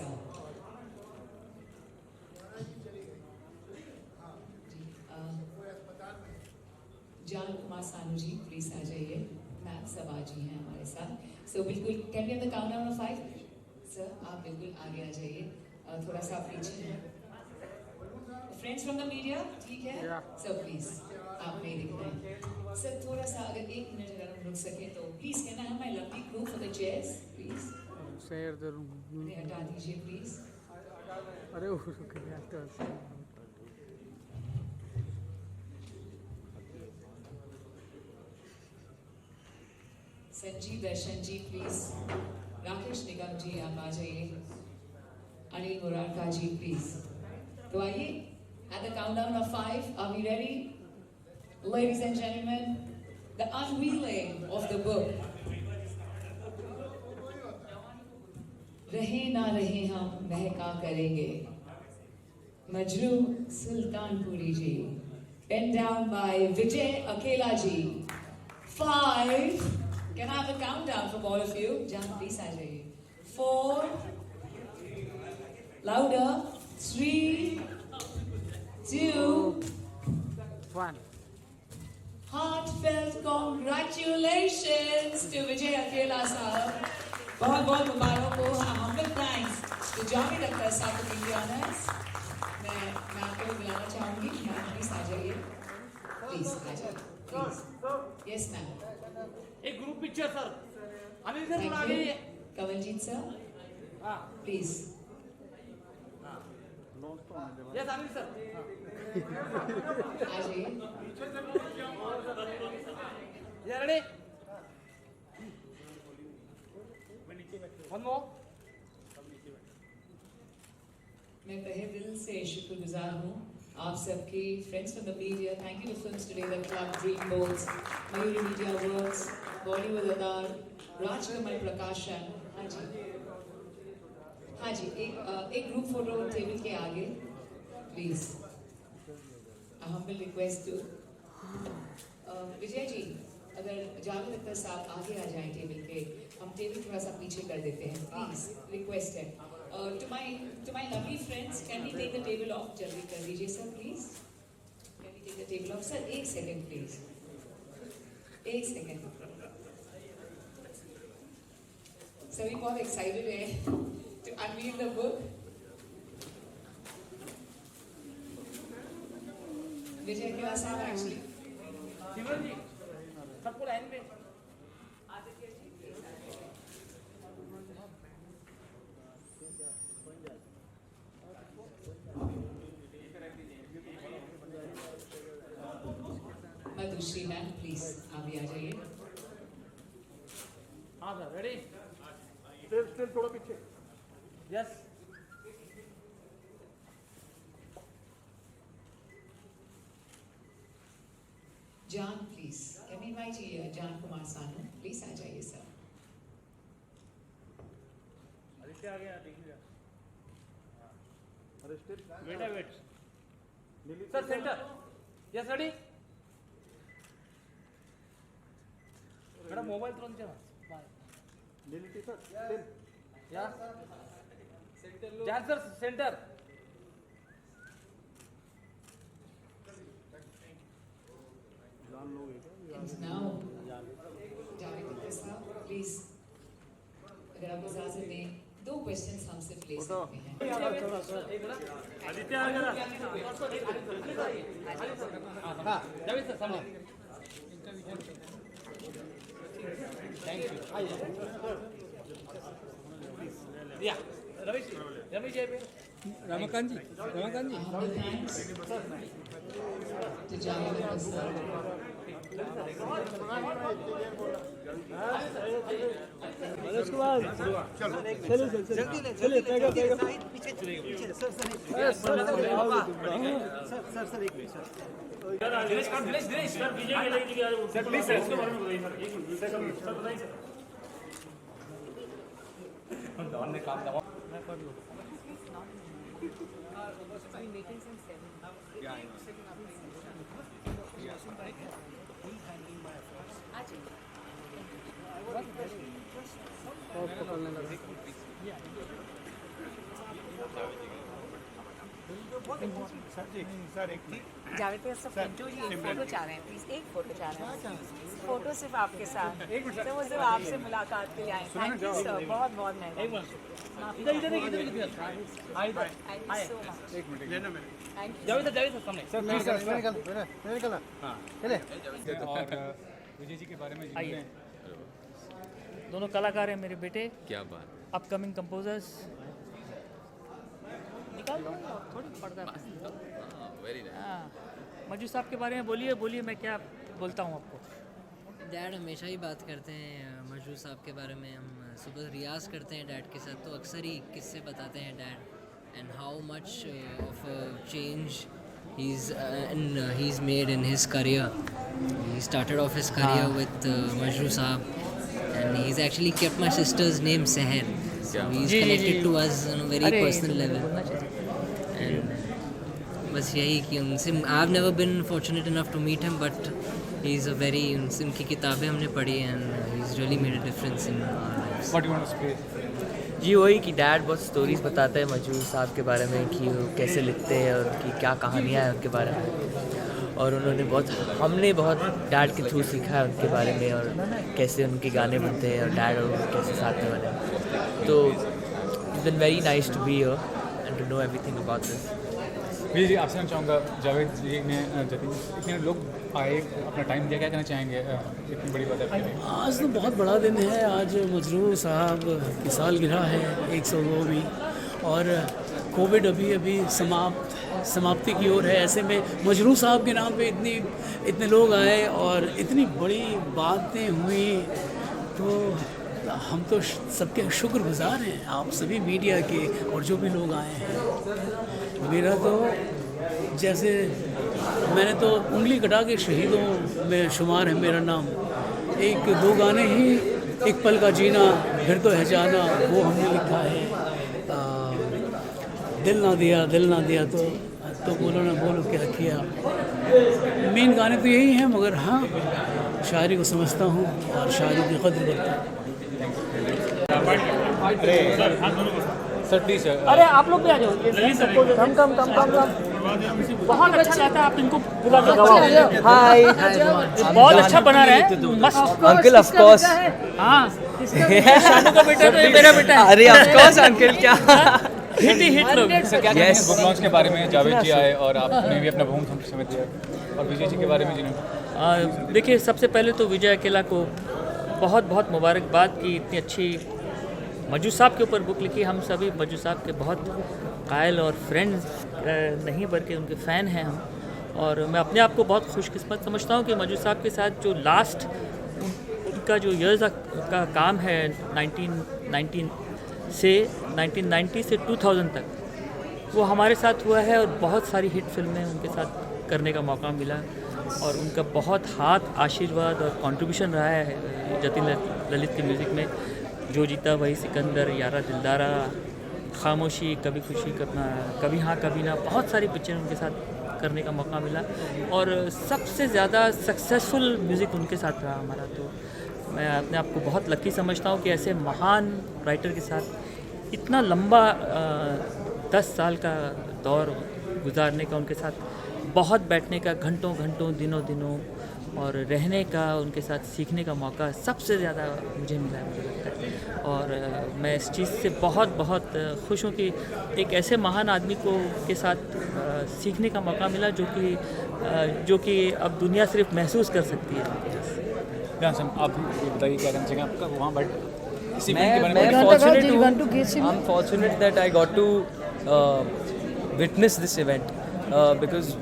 जान कुमार सानू जी प्लीज आ जाइए, मैम सब आज ही हैं हमारे साथ। सो बिल्कुल can we have the countdown of 5? Sir आप बिल्कुल आगे आ जाइए, थोड़ा सा आप पीछे हैं। फ्रेंड्स फ्रॉम द मीडिया, ठीक है सर प्लीज आप नहीं दिख रहे हैं सर, थोड़ा सा अगर 1 मिनट अगर हम रुक सके तो please. Can I have my lovely crew for the chairs please? Share जरूर हटा दीजिए प्लीज। अरे वो क्या संजीव दर्शन जी प्लीज, राकेश निगम जी आप आ जाइए, अनिल मुरारका जी प्लीज। तो आइए, at the countdown of 5, are we ready? Ladies and gentlemen, the unveiling of the book. रहे ना रहे हम महका करेंगे, मजरू सुल्तानपुरी जी, pen down by Vijay Akela ji. 5, can I have a countdown from all of you? Jaan please aa jaiye. 4, louder. 3, 2, 1. Heartfelt congratulations to Vijay Akela sahab. बहुत बहुत मुबारक हो। humble thanks to Javed Akhtar साहब for being the honors। मैं आपको बुलाना चाहूंगी, ma'am please आ जाइए, प्लीज आ जाइए प्लीज। यस मैम, एक group picture sir, Anil sir thank आगे you. Kawaljeet sir please. Yes Anil sir आ जाइए। Ready, one more. मैं तहे दिल से शुक्रगुजार हूँ आप सबकी, friends from the media. Thank you films today, the club dream boards, Mayuri media works, Bollywood अदार, राजकमल प्रकाशन। हाँ जी एक ग्रुप फोटो टेबल के आगे please. Humble request to Vijay ji, अगर जावेद अख्तर साहब आगे आ जाएं टेबल के, हम टेबल थोड़ा सा पीछे कर देते हैं प्लीज, रिक्वेस्ट है। To my lovely friends, can we take the table off? जल्दी कर दीजिए sir please, can we take the table off? Sir 1 second please, 1 second. सभी बहुत एक्साइटेड है to unveil the book. Vijay Akela sahab actually. Sivan जी सबको line में। Madhushree ma'am please आप भी आ जाइए। हाँ सर रेडी, स्टिल थोड़ा पीछे। यस जान प्लीज, कैन वी इनवाइट जान कुमार सानू प्लीज आ जाइए सर। आदित्य आ गया, देख लिया। अरे still wait sir, centre. Yes ready madam, mobile thrown by delete sir, still या centre centre. And now, Javed Akhtar साहब प्लीज, अगर आप इजाजत दें 2 क्वेश्चंस हम सिर्फ ले सकते हैं। आदित्य आ गया। हाँ जावेद सर सामने। Thank you. या रमेश जी पे रमाकांत जी to जावेद अख्तर साहब। उसके बाद चलो पीछे सर एक मिनट सर विजय के लिए सर प्लीज सर इसके बारे में बताइए सर, एक मिनट सर बताइए सर। डॉन ने काम दबा मैं पढ़ लूं। पकड़ने लगा। जावेद भाई सब फोटो चाह रहे हैं प्लीज, एक फोटो चाह रहे हैं, फोटो सिर्फ आपके साथ, तो वो सिर्फ आपसे मुलाकात के लिए आए। थैंक यू सर, बहुत बहुत मेहरबानी। और विजय जी के बारे में आइए। दोनों कलाकार हैं मेरे बेटे, क्या बात, अपकमिंग कंपोजर्स। निकाल दो थोड़ी पर्दा। Very nice. मजू साहब के बारे में बोलिए, मैं क्या बोलता हूँ आपको। डैड हमेशा ही बात करते हैं मजरू साहब के बारे में। हम सुबह रियाज करते हैं डैड के साथ, तो अक्सर ही किस्से बताते हैं dad, and how much of change he's made in his career. He started off his career with Majru Saab, and he's actually kept my sister's name Seher. So he's connected to us on a very personal level. And बस यही कि उनसे I've never been fortunate enough to meet him, but he's a very उनकी किताबें हमने पढ़ी and he's really made a difference in our lives. What do you want to say? जी वही कि डैड बहुत स्टोरीज बताता है मजरू साहब के बारे में कि वो कैसे लिखते हैं और कि क्या कहानियाँ हैं उनके बारे में, और हमने बहुत डैड के थ्रू सीखा है उनके बारे में और कैसे उनके गाने बनते हैं और डैड और कैसे साथ में बने। तो it's been very nice to be here and to know everything about this. Vijay ji आपसे मैं चाहूँगा, जावेद जी ने जतिन इतने लोग आए, अपना टाइम दिया, क्या कहना चाहेंगे इतनी बड़ी बात आपके लिए? आज तो बहुत बड़ा दिन है, आज मजरू साहब की सालगिरह है 102वीं, और कोविड अभी समाप्ति की ओर है। ऐसे में मजरू साहब के नाम पे इतने लोग आए और इतनी बड़ी बातें हुई, तो हम तो सबके शुक्रगुजार हैं, आप सभी मीडिया के और जो भी लोग आए हैं। मेरा तो जैसे मैंने तो उंगली कटा के शहीदों में शुमार है मेरा नाम। 1-2 गाने ही, एक पल का जीना फिर तो है जाना, वो हमने लिखा है। दिल ना दिया तो बोलो क्या किया। मेन गाने तो यही हैं, मगर हाँ शायरी को समझता हूँ और शायरी की कदर करता हूँ। Sir please sir. अरे आप लोग भी आ जाओ, कम बहुत अच्छा गाता है, आप इनको बुला के गवाओ। हाय, बहुत अच्छा बना रहे हैं, मस्त अंकल ऑफ कोर्स। हाँ, शानू का बेटा तो मेरा बेटा है। अरे ऑफ कोर्स अंकल, क्या हिट लोग। सर क्या कहेंगे बुक लॉन्च के बारे में? जावेद जी आए और आपने भी अपना बहुत समय दिया, और विजय जी के बारे में जिन्होंने देखिए, सबसे पहले तो विजय अकेला को बहुत बहुत मुबारकबाद कि इतनी अच्छी मजू साहब के ऊपर बुक लिखी। हम सभी मजू साहब के बहुत कायल और फ्रेंड्स नहीं बल्कि उनके फ़ैन हैं हम, और मैं अपने आप को बहुत खुशकिस्मत समझता हूँ कि मजू साहब के साथ जो लास्ट उनका जो ईयर्स का काम है 1990 से 2000 तक, वो हमारे साथ हुआ है, और बहुत सारी हिट फिल्में उनके साथ करने का मौका मिला, और उनका बहुत हाथ, आशीर्वाद और कंट्रीब्यूशन रहा है जतिन ललित के म्यूज़िक में। जो जीता वही सिकंदर, यारा दिलदारा, खामोशी, कभी खुशी कभी हाँ कभी ना, बहुत सारी पिक्चर उनके साथ करने का मौका मिला, और सबसे ज़्यादा सक्सेसफुल म्यूज़िक उनके साथ रहा हमारा। तो मैं अपने आप को बहुत लकी समझता हूँ कि ऐसे महान राइटर के साथ इतना लंबा 10 साल का दौर गुजारने का, उनके साथ बहुत बैठने का, घंटों दिनों और रहने का, उनके साथ सीखने का मौका सबसे ज़्यादा मुझे मिला है, मुझे लगता है। और मैं इस चीज़ से बहुत खुश हूँ कि एक ऐसे महान आदमी के साथ सीखने का मौका मिला जो कि अब दुनिया सिर्फ महसूस कर सकती है। आप बताइए क्या कहना चाहेंगे आपका वहाँ, but I'm fortunate that I got to witness this event because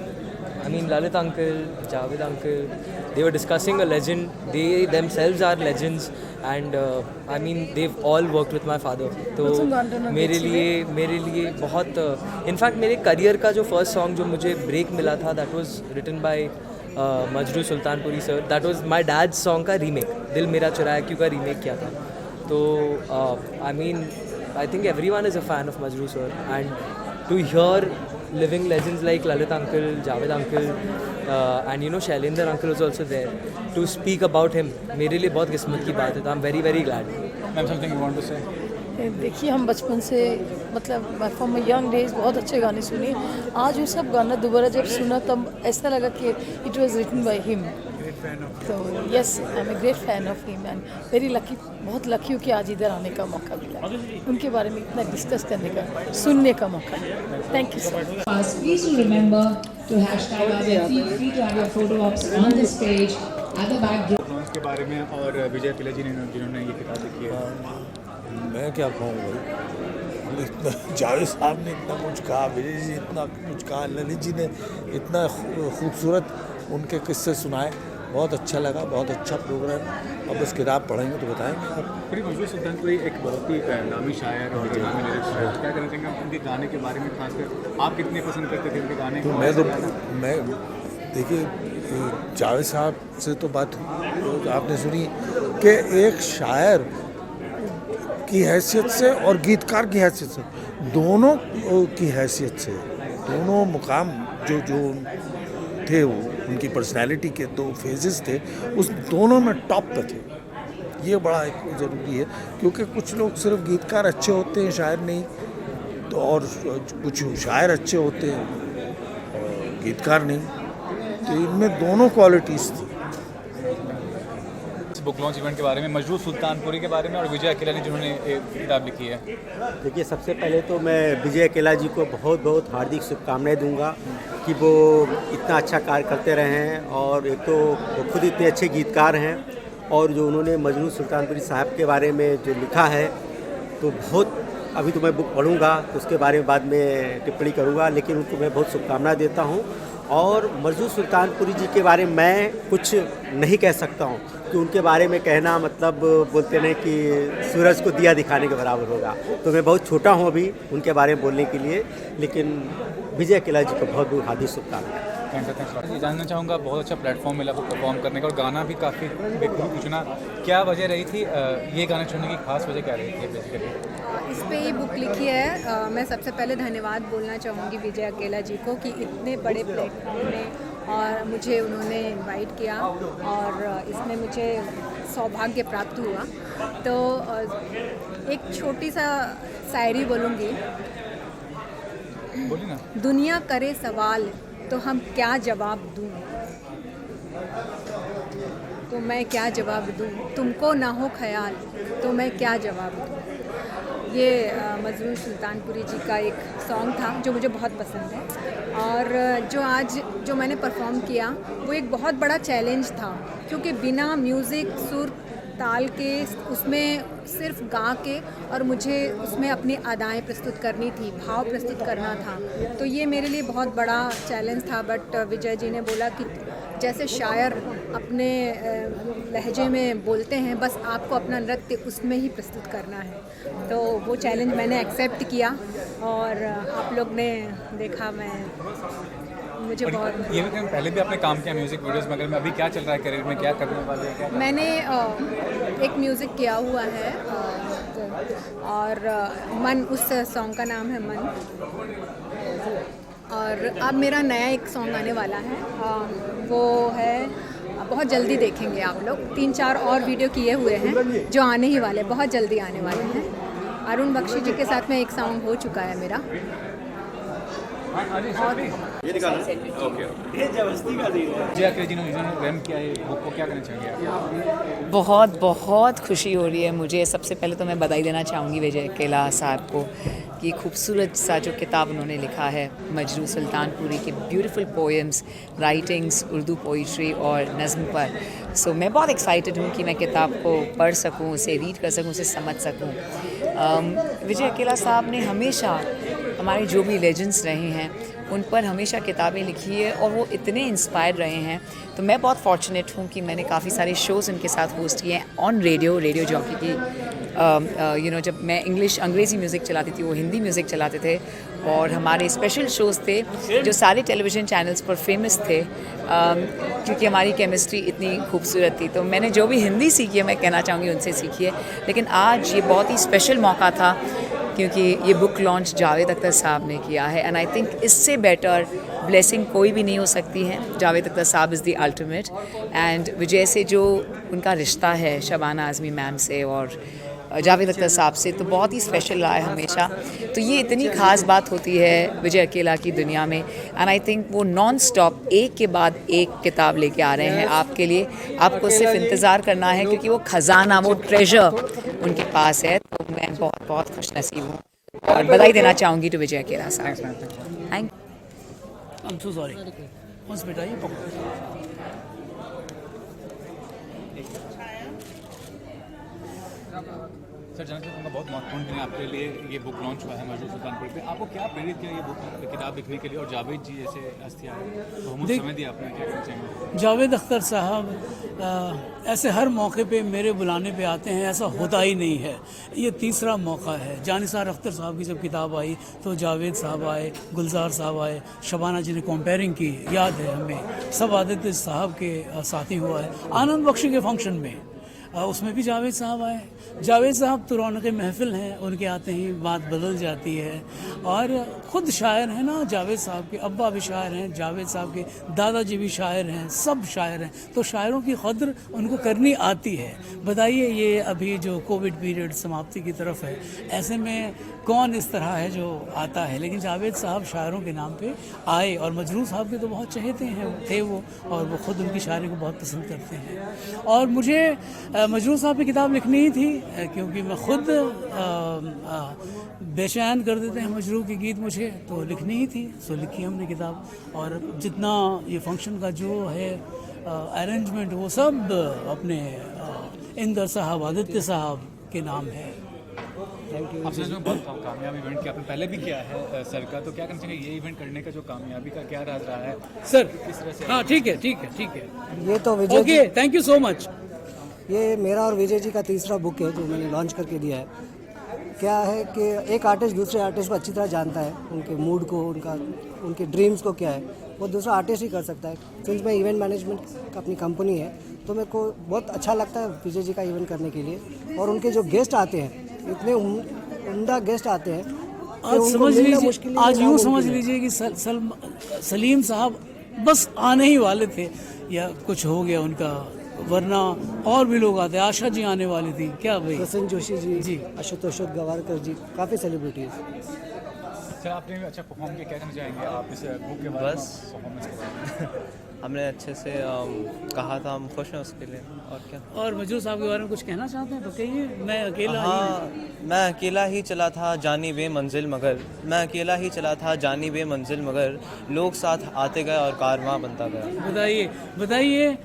I mean Lalit uncle, Javed uncle, they were discussing a legend. They themselves are legends, and I mean they've all worked with my father. तो मेरे लिए बहुत in fact मेरे career का जो first song जो मुझे break मिला था, that was written by Majrooh Sultanpuri sir. That was my dad's song का रीमेक, दिल मेरा चुराया क्यों का रीमेक किया था. तो I mean I think everyone is a fan of Majru sir, and to hear living legends like Lalit uncle, Javed uncle, and you know Shailendra uncle was also there to speak about him. मेरे लिए बहुत किस्मत की बात है, तो I'm very glad. Ma'am, something you want to say? देखिए हम बचपन से मतलब फ्रॉम यंग डेज बहुत अच्छे गाने सुने। आज वो सब गाना दोबारा जब सुना तब ऐसा लगा कि it was written by him. तो yes I am a great fan of him and very lucky, बहुत लकी हूँ कि आज इधर आने का मौका मिला, उनके बारे में इतना डिस्कस करने का, सुनने का मौका मिला। Thank you so much. Please do remember to hashtag us and feel free to have your photo ops on the stage at the back. के बारे में और विजय किला जी ने जिन्होंने ये किताब लिखी है, मैं क्या कहूँ भाई, जावेद साहब ने इतना कुछ कहा, विजय जी इतना कुछ कहा, ललित जी ने इतना खूबसूरत उनके किस्से सुनाए, बहुत अच्छा लगा, बहुत अच्छा प्रोग्राम। अब बस किताब पढ़ेंगे तो बताएंगे आप। फिर मजरूह सुल्तानपुरी एक बहुत ही नामी शायर और नामी लिरिक्स है, क्या कहना चाहेंगे उनके गाने के बारे में, खासकर आप कितने पसंद करते थे उनके गाने? तो मैं देखिए जावेद साहब से तो बात आपने सुनी कि एक शायर की हैसियत से और गीतकार की हैसियत से, दोनों की हैसियत से, दोनों मुकाम जो जो थे, वो उनकी पर्सनैलिटी के दो फेजेस थे, उस दोनों में टॉप पे थे। ये बड़ा एक ज़रूरी है, क्योंकि कुछ लोग सिर्फ गीतकार अच्छे होते हैं, शायर नहीं, तो और कुछ शायर अच्छे होते हैं और गीतकार नहीं, तो इनमें दोनों क्वालिटीज़ थी। बुक लॉन्च इवेंट के बारे में, मजरूह सुल्तानपुरी के बारे में और विजय अकेला ने जिन्होंने किताब लिखी है। देखिए सबसे पहले तो मैं विजय अकेला जी को बहुत बहुत हार्दिक शुभकामनाएं दूंगा कि वो इतना अच्छा कार्य करते रहे हैं, और एक तो वो खुद इतने अच्छे गीतकार हैं, और जो उन्होंने मजरूह सुल्तानपुरी साहब के बारे में जो लिखा है तो बहुत, अभी तो मैं बुक पढ़ूंगा तो उसके बारे में बाद में टिप्पणी करूंगा, लेकिन उनको मैं बहुत शुभकामनाएं देता हूं। और मजरूह सुल्तानपुरी जी के बारे में मैं कुछ नहीं कह सकता हूं, कि उनके बारे में कहना मतलब बोलते नहीं कि सूरज को दिया दिखाने के बराबर होगा, तो मैं बहुत छोटा हूं अभी उनके बारे में बोलने के लिए, लेकिन विजय अकेला जी को बहुत बहुत हार्दिक शुभकामनाएं। जानना चाहूँगा, बहुत अच्छा प्लेटफॉर्म मिला परफॉर्म करने का और गाना भी काफ़ी चुना, क्या वजह रही थी ये गाना चुनने की, खास वजह क्या रही थी बेसिकली? इस पे ये बुक लिखी है। मैं सबसे पहले धन्यवाद बोलना चाहूँगी विजय अकेला जी को कि इतने बड़े प्लेटफॉर्म में और मुझे उन्होंने इनवाइट किया, और इसमें मुझे सौभाग्य प्राप्त हुआ। तो एक छोटी सा शायरी बोलूँगी। बोलिए ना। दुनिया करे सवाल तो हम क्या जवाब दूँ, तो मैं क्या जवाब दूँ, तुमको ना हो ख्याल तो मैं क्या जवाब दूँ। ये मजरूह सुल्तानपुरी जी का एक सॉन्ग था जो मुझे बहुत पसंद है, और जो आज जो मैंने परफॉर्म किया वो एक बहुत बड़ा चैलेंज था, क्योंकि बिना म्यूज़िक, सुर, ताल के उसमें सिर्फ गा के, और मुझे उसमें अपनी अदाएँ प्रस्तुत करनी थी, भाव प्रस्तुत करना था, तो ये मेरे लिए बहुत बड़ा चैलेंज था। बट विजय जी ने बोला कि जैसे शायर अपने लहजे में बोलते हैं, बस आपको अपना नृत्य उसमें ही प्रस्तुत करना है, तो वो चैलेंज मैंने एक्सेप्ट किया, और आप लोग ने देखा, मुझे बहुत ये भी पहले भी आपने काम किया म्यूज़िक वीडियोस में, अगर मैं अभी क्या चल रहा है करियर में, क्या करने वाले हैं? मैंने एक म्यूज़िक किया हुआ है, और मन, उस सॉन्ग का नाम है मन, और अब मेरा नया एक सॉन्ग आने वाला है, वो है, बहुत जल्दी देखेंगे आप लोग। 3-4 और वीडियो किए हुए हैं जो आने ही वाले, बहुत जल्दी आने वाले हैं। अरुण बख्शी जी के साथ में एक सॉन्ग हो चुका है मेरा। बहुत बहुत खुशी हो रही है मुझे। सबसे पहले तो मैं बधाई देना चाहूँगी विजय अकेला साहब को कि खूबसूरत सा जो किताब उन्होंने लिखा है, मजरूह सुल्तानपुरी की beautiful poems, writings, Urdu poetry और नज़्म पर। सो मैं बहुत एक्साइटेड हूँ कि मैं किताब को पढ़ सकूँ, उसे रीड कर सकूँ, उसे समझ सकूँ। विजय अकेला साहब ने हमेशा हमारे जो भी लेजेंड्स रहे हैं उन पर हमेशा किताबें लिखी है, और वो इतने इंस्पायर रहे हैं। तो मैं बहुत फॉर्चुनेट हूँ कि मैंने काफ़ी सारे शोज़ उनके साथ होस्ट किए हैं ऑन रेडियो जॉकी की। जब मैं अंग्रेज़ी म्यूज़िक चलाती थी, वो हिंदी म्यूज़िक चलाते थे, और हमारे स्पेशल शोज़ थे जो सारे टेलीविज़न चैनल्स पर फेमस थे, क्योंकि हमारी केमिस्ट्री इतनी खूबसूरत थी। तो मैंने जो भी हिंदी सीखी है, मैं कहना चाहूँगी उनसे सीखी है। लेकिन आज ये बहुत ही स्पेशल मौका था, क्योंकि ये बुक लॉन्च जावेद अख्तर साहब ने किया है, एंड आई थिंक इससे बेटर ब्लेसिंग कोई भी नहीं हो सकती है। जावेद अख्तर साहब इज़ द अल्टीमेट, एंड विजय से जो उनका रिश्ता है, शबाना आज़मी मैम से, और जावेद अख्तर साहब से, तो बहुत ही स्पेशल रहा है हमेशा। तो ये इतनी ख़ास बात होती है विजय अकेला की दुनिया में। एंड आई थिंक वो नॉन स्टॉप एक के बाद एक किताब लेके आ रहे हैं आपके लिए। आपको सिर्फ इंतज़ार करना है, क्योंकि वो ख़जाना, वो ट्रेजर उनके पास है। तो मैं बहुत बहुत खुशनसीब हूँ और बधाई देना चाहूँगी टू विजय अकेला साहब। Thank I'm so sorry. बस बेटा ये पकड़ो। सर, जानना चाहूँगा, बहुत महत्वपूर्ण दिन आपके लिए ये बुक लॉन्च हुआ है मजरूह सुल्तानपुरी पे। आपको क्या प्रेरित किया ये बुक किताब लिखने के लिए, और जावेद जी जैसे हस्तियाँ बहुत समय दिया आपने, क्या कहना चाहेंगे? जावेद अख्तर साहब ऐसे हर मौके पे मेरे बुलाने पे आते हैं, ऐसा होता ही नहीं है। ये तीसरा मौका है। जानिसार अख्तर साहब की जब किताब आई तो जावेद साहब आए, गुलजार साहब आए, शबाना जी ने कंपेयरिंग की, याद है हमें। सब आदित्य साहब के साथी हुआ है आनंद बख्शी के फंक्शन में, उसमें भी जावेद साहब आए। जावेद साहब तो रौनक महफिल हैं, उनके आते ही बात बदल जाती है। और ख़ुद शायर हैं ना, जावेद साहब के अब्बा भी शायर हैं, जावेद साहब के दादाजी भी शायर हैं, सब शायर हैं। तो शायरों की कद्र उनको करनी आती है। बताइए, ये अभी जो कोविड पीरियड समाप्ति की तरफ है, ऐसे में कौन इस तरह है जो आता है, लेकिन जावेद साहब शायरों के नाम पे आए। और मजरूह साहब के तो बहुत चहेते हैं थे वो, और वो ख़ुद उनकी शायरी को बहुत पसंद करते हैं। और मुझे मजरूह साहब की किताब लिखनी ही थी, क्योंकि मैं ख़ुद बेचैन कर देते हैं मजरूह के गीत मुझे, तो लिखनी ही थी। सो लिखी हमने किताब। और जितना ये फंक्शन का जो है अरेंजमेंट, वो सब अपने इंदर साहब, आदित्य साहब के नाम है। आपने जो बहुत कामयाब इवेंट किया, आपने पहले भी किया है सर का, तो क्या कहना चाहिए ये इवेंट करने का जो कामयाबी का क्या राज रहा है सर? किस तरह से? हाँ, ठीक है, ठीक है, ठीक है। ये तो Vijay okay, thank you so much. ये मेरा और विजय जी का तीसरा बुक है जो मैंने लॉन्च करके दिया है। क्या है कि एक आर्टिस्ट दूसरे आर्टिस्ट को अच्छी तरह जानता है, उनके मूड को, उनके ड्रीम्स को क्या है, वो दूसरा आर्टिस्ट ही कर सकता है। सिंस मैं इवेंट मैनेजमेंट का अपनी कंपनी है, तो मेरे को बहुत अच्छा लगता है विजय जी का इवेंट करने के लिए। और उनके जो गेस्ट आते हैं, इतने उम्दा गेस्ट आते हैं, आज समझ लीजिए, आज यूँ समझ लीजिए कि सलीम साहब बस आने ही वाले थे, या कुछ हो गया उनका, वरना और भी लोग आते। आशा जी आने वाली थी, क्या भाई? प्रसन्न जोशी जी, आशुतोष गवारकर जी, काफ़ी सेलिब्रिटीज। सर, आपने अच्छा परफॉर्म किया, क्या कहना चाहेंगे आप इस बुक के बारे में, परफॉर्मेंस के बारे में? हमने अच्छे से कहा था, हम खुश हैं उसके लिए। और क्या? और मजरूह साहब के बारे में कुछ कहना चाहते हैं तो कहिए। मैं अकेला मैं अकेला ही चला था जानी बे मंजिल मगर, मैं अकेला ही चला था जानी बे मंजिल मगर, लोग साथ आते गए और कारवां बनता गया। बताइए, बताइए,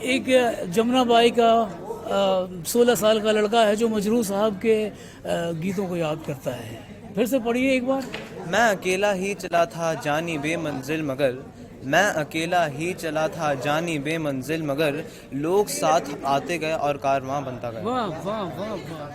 एक जमुना बाई का 16 साल का लड़का है जो मजरूह साहब के गीतों को याद करता है। फिर से पढ़िए एक बार। मैं अकेला ही चला था जानी बे मंजिल मगर, मैं अकेला ही चला था जानी बे मंजिल मगर, लोग साथ आते गए और कारवां बनता गया। वाह वाह वाह वाह।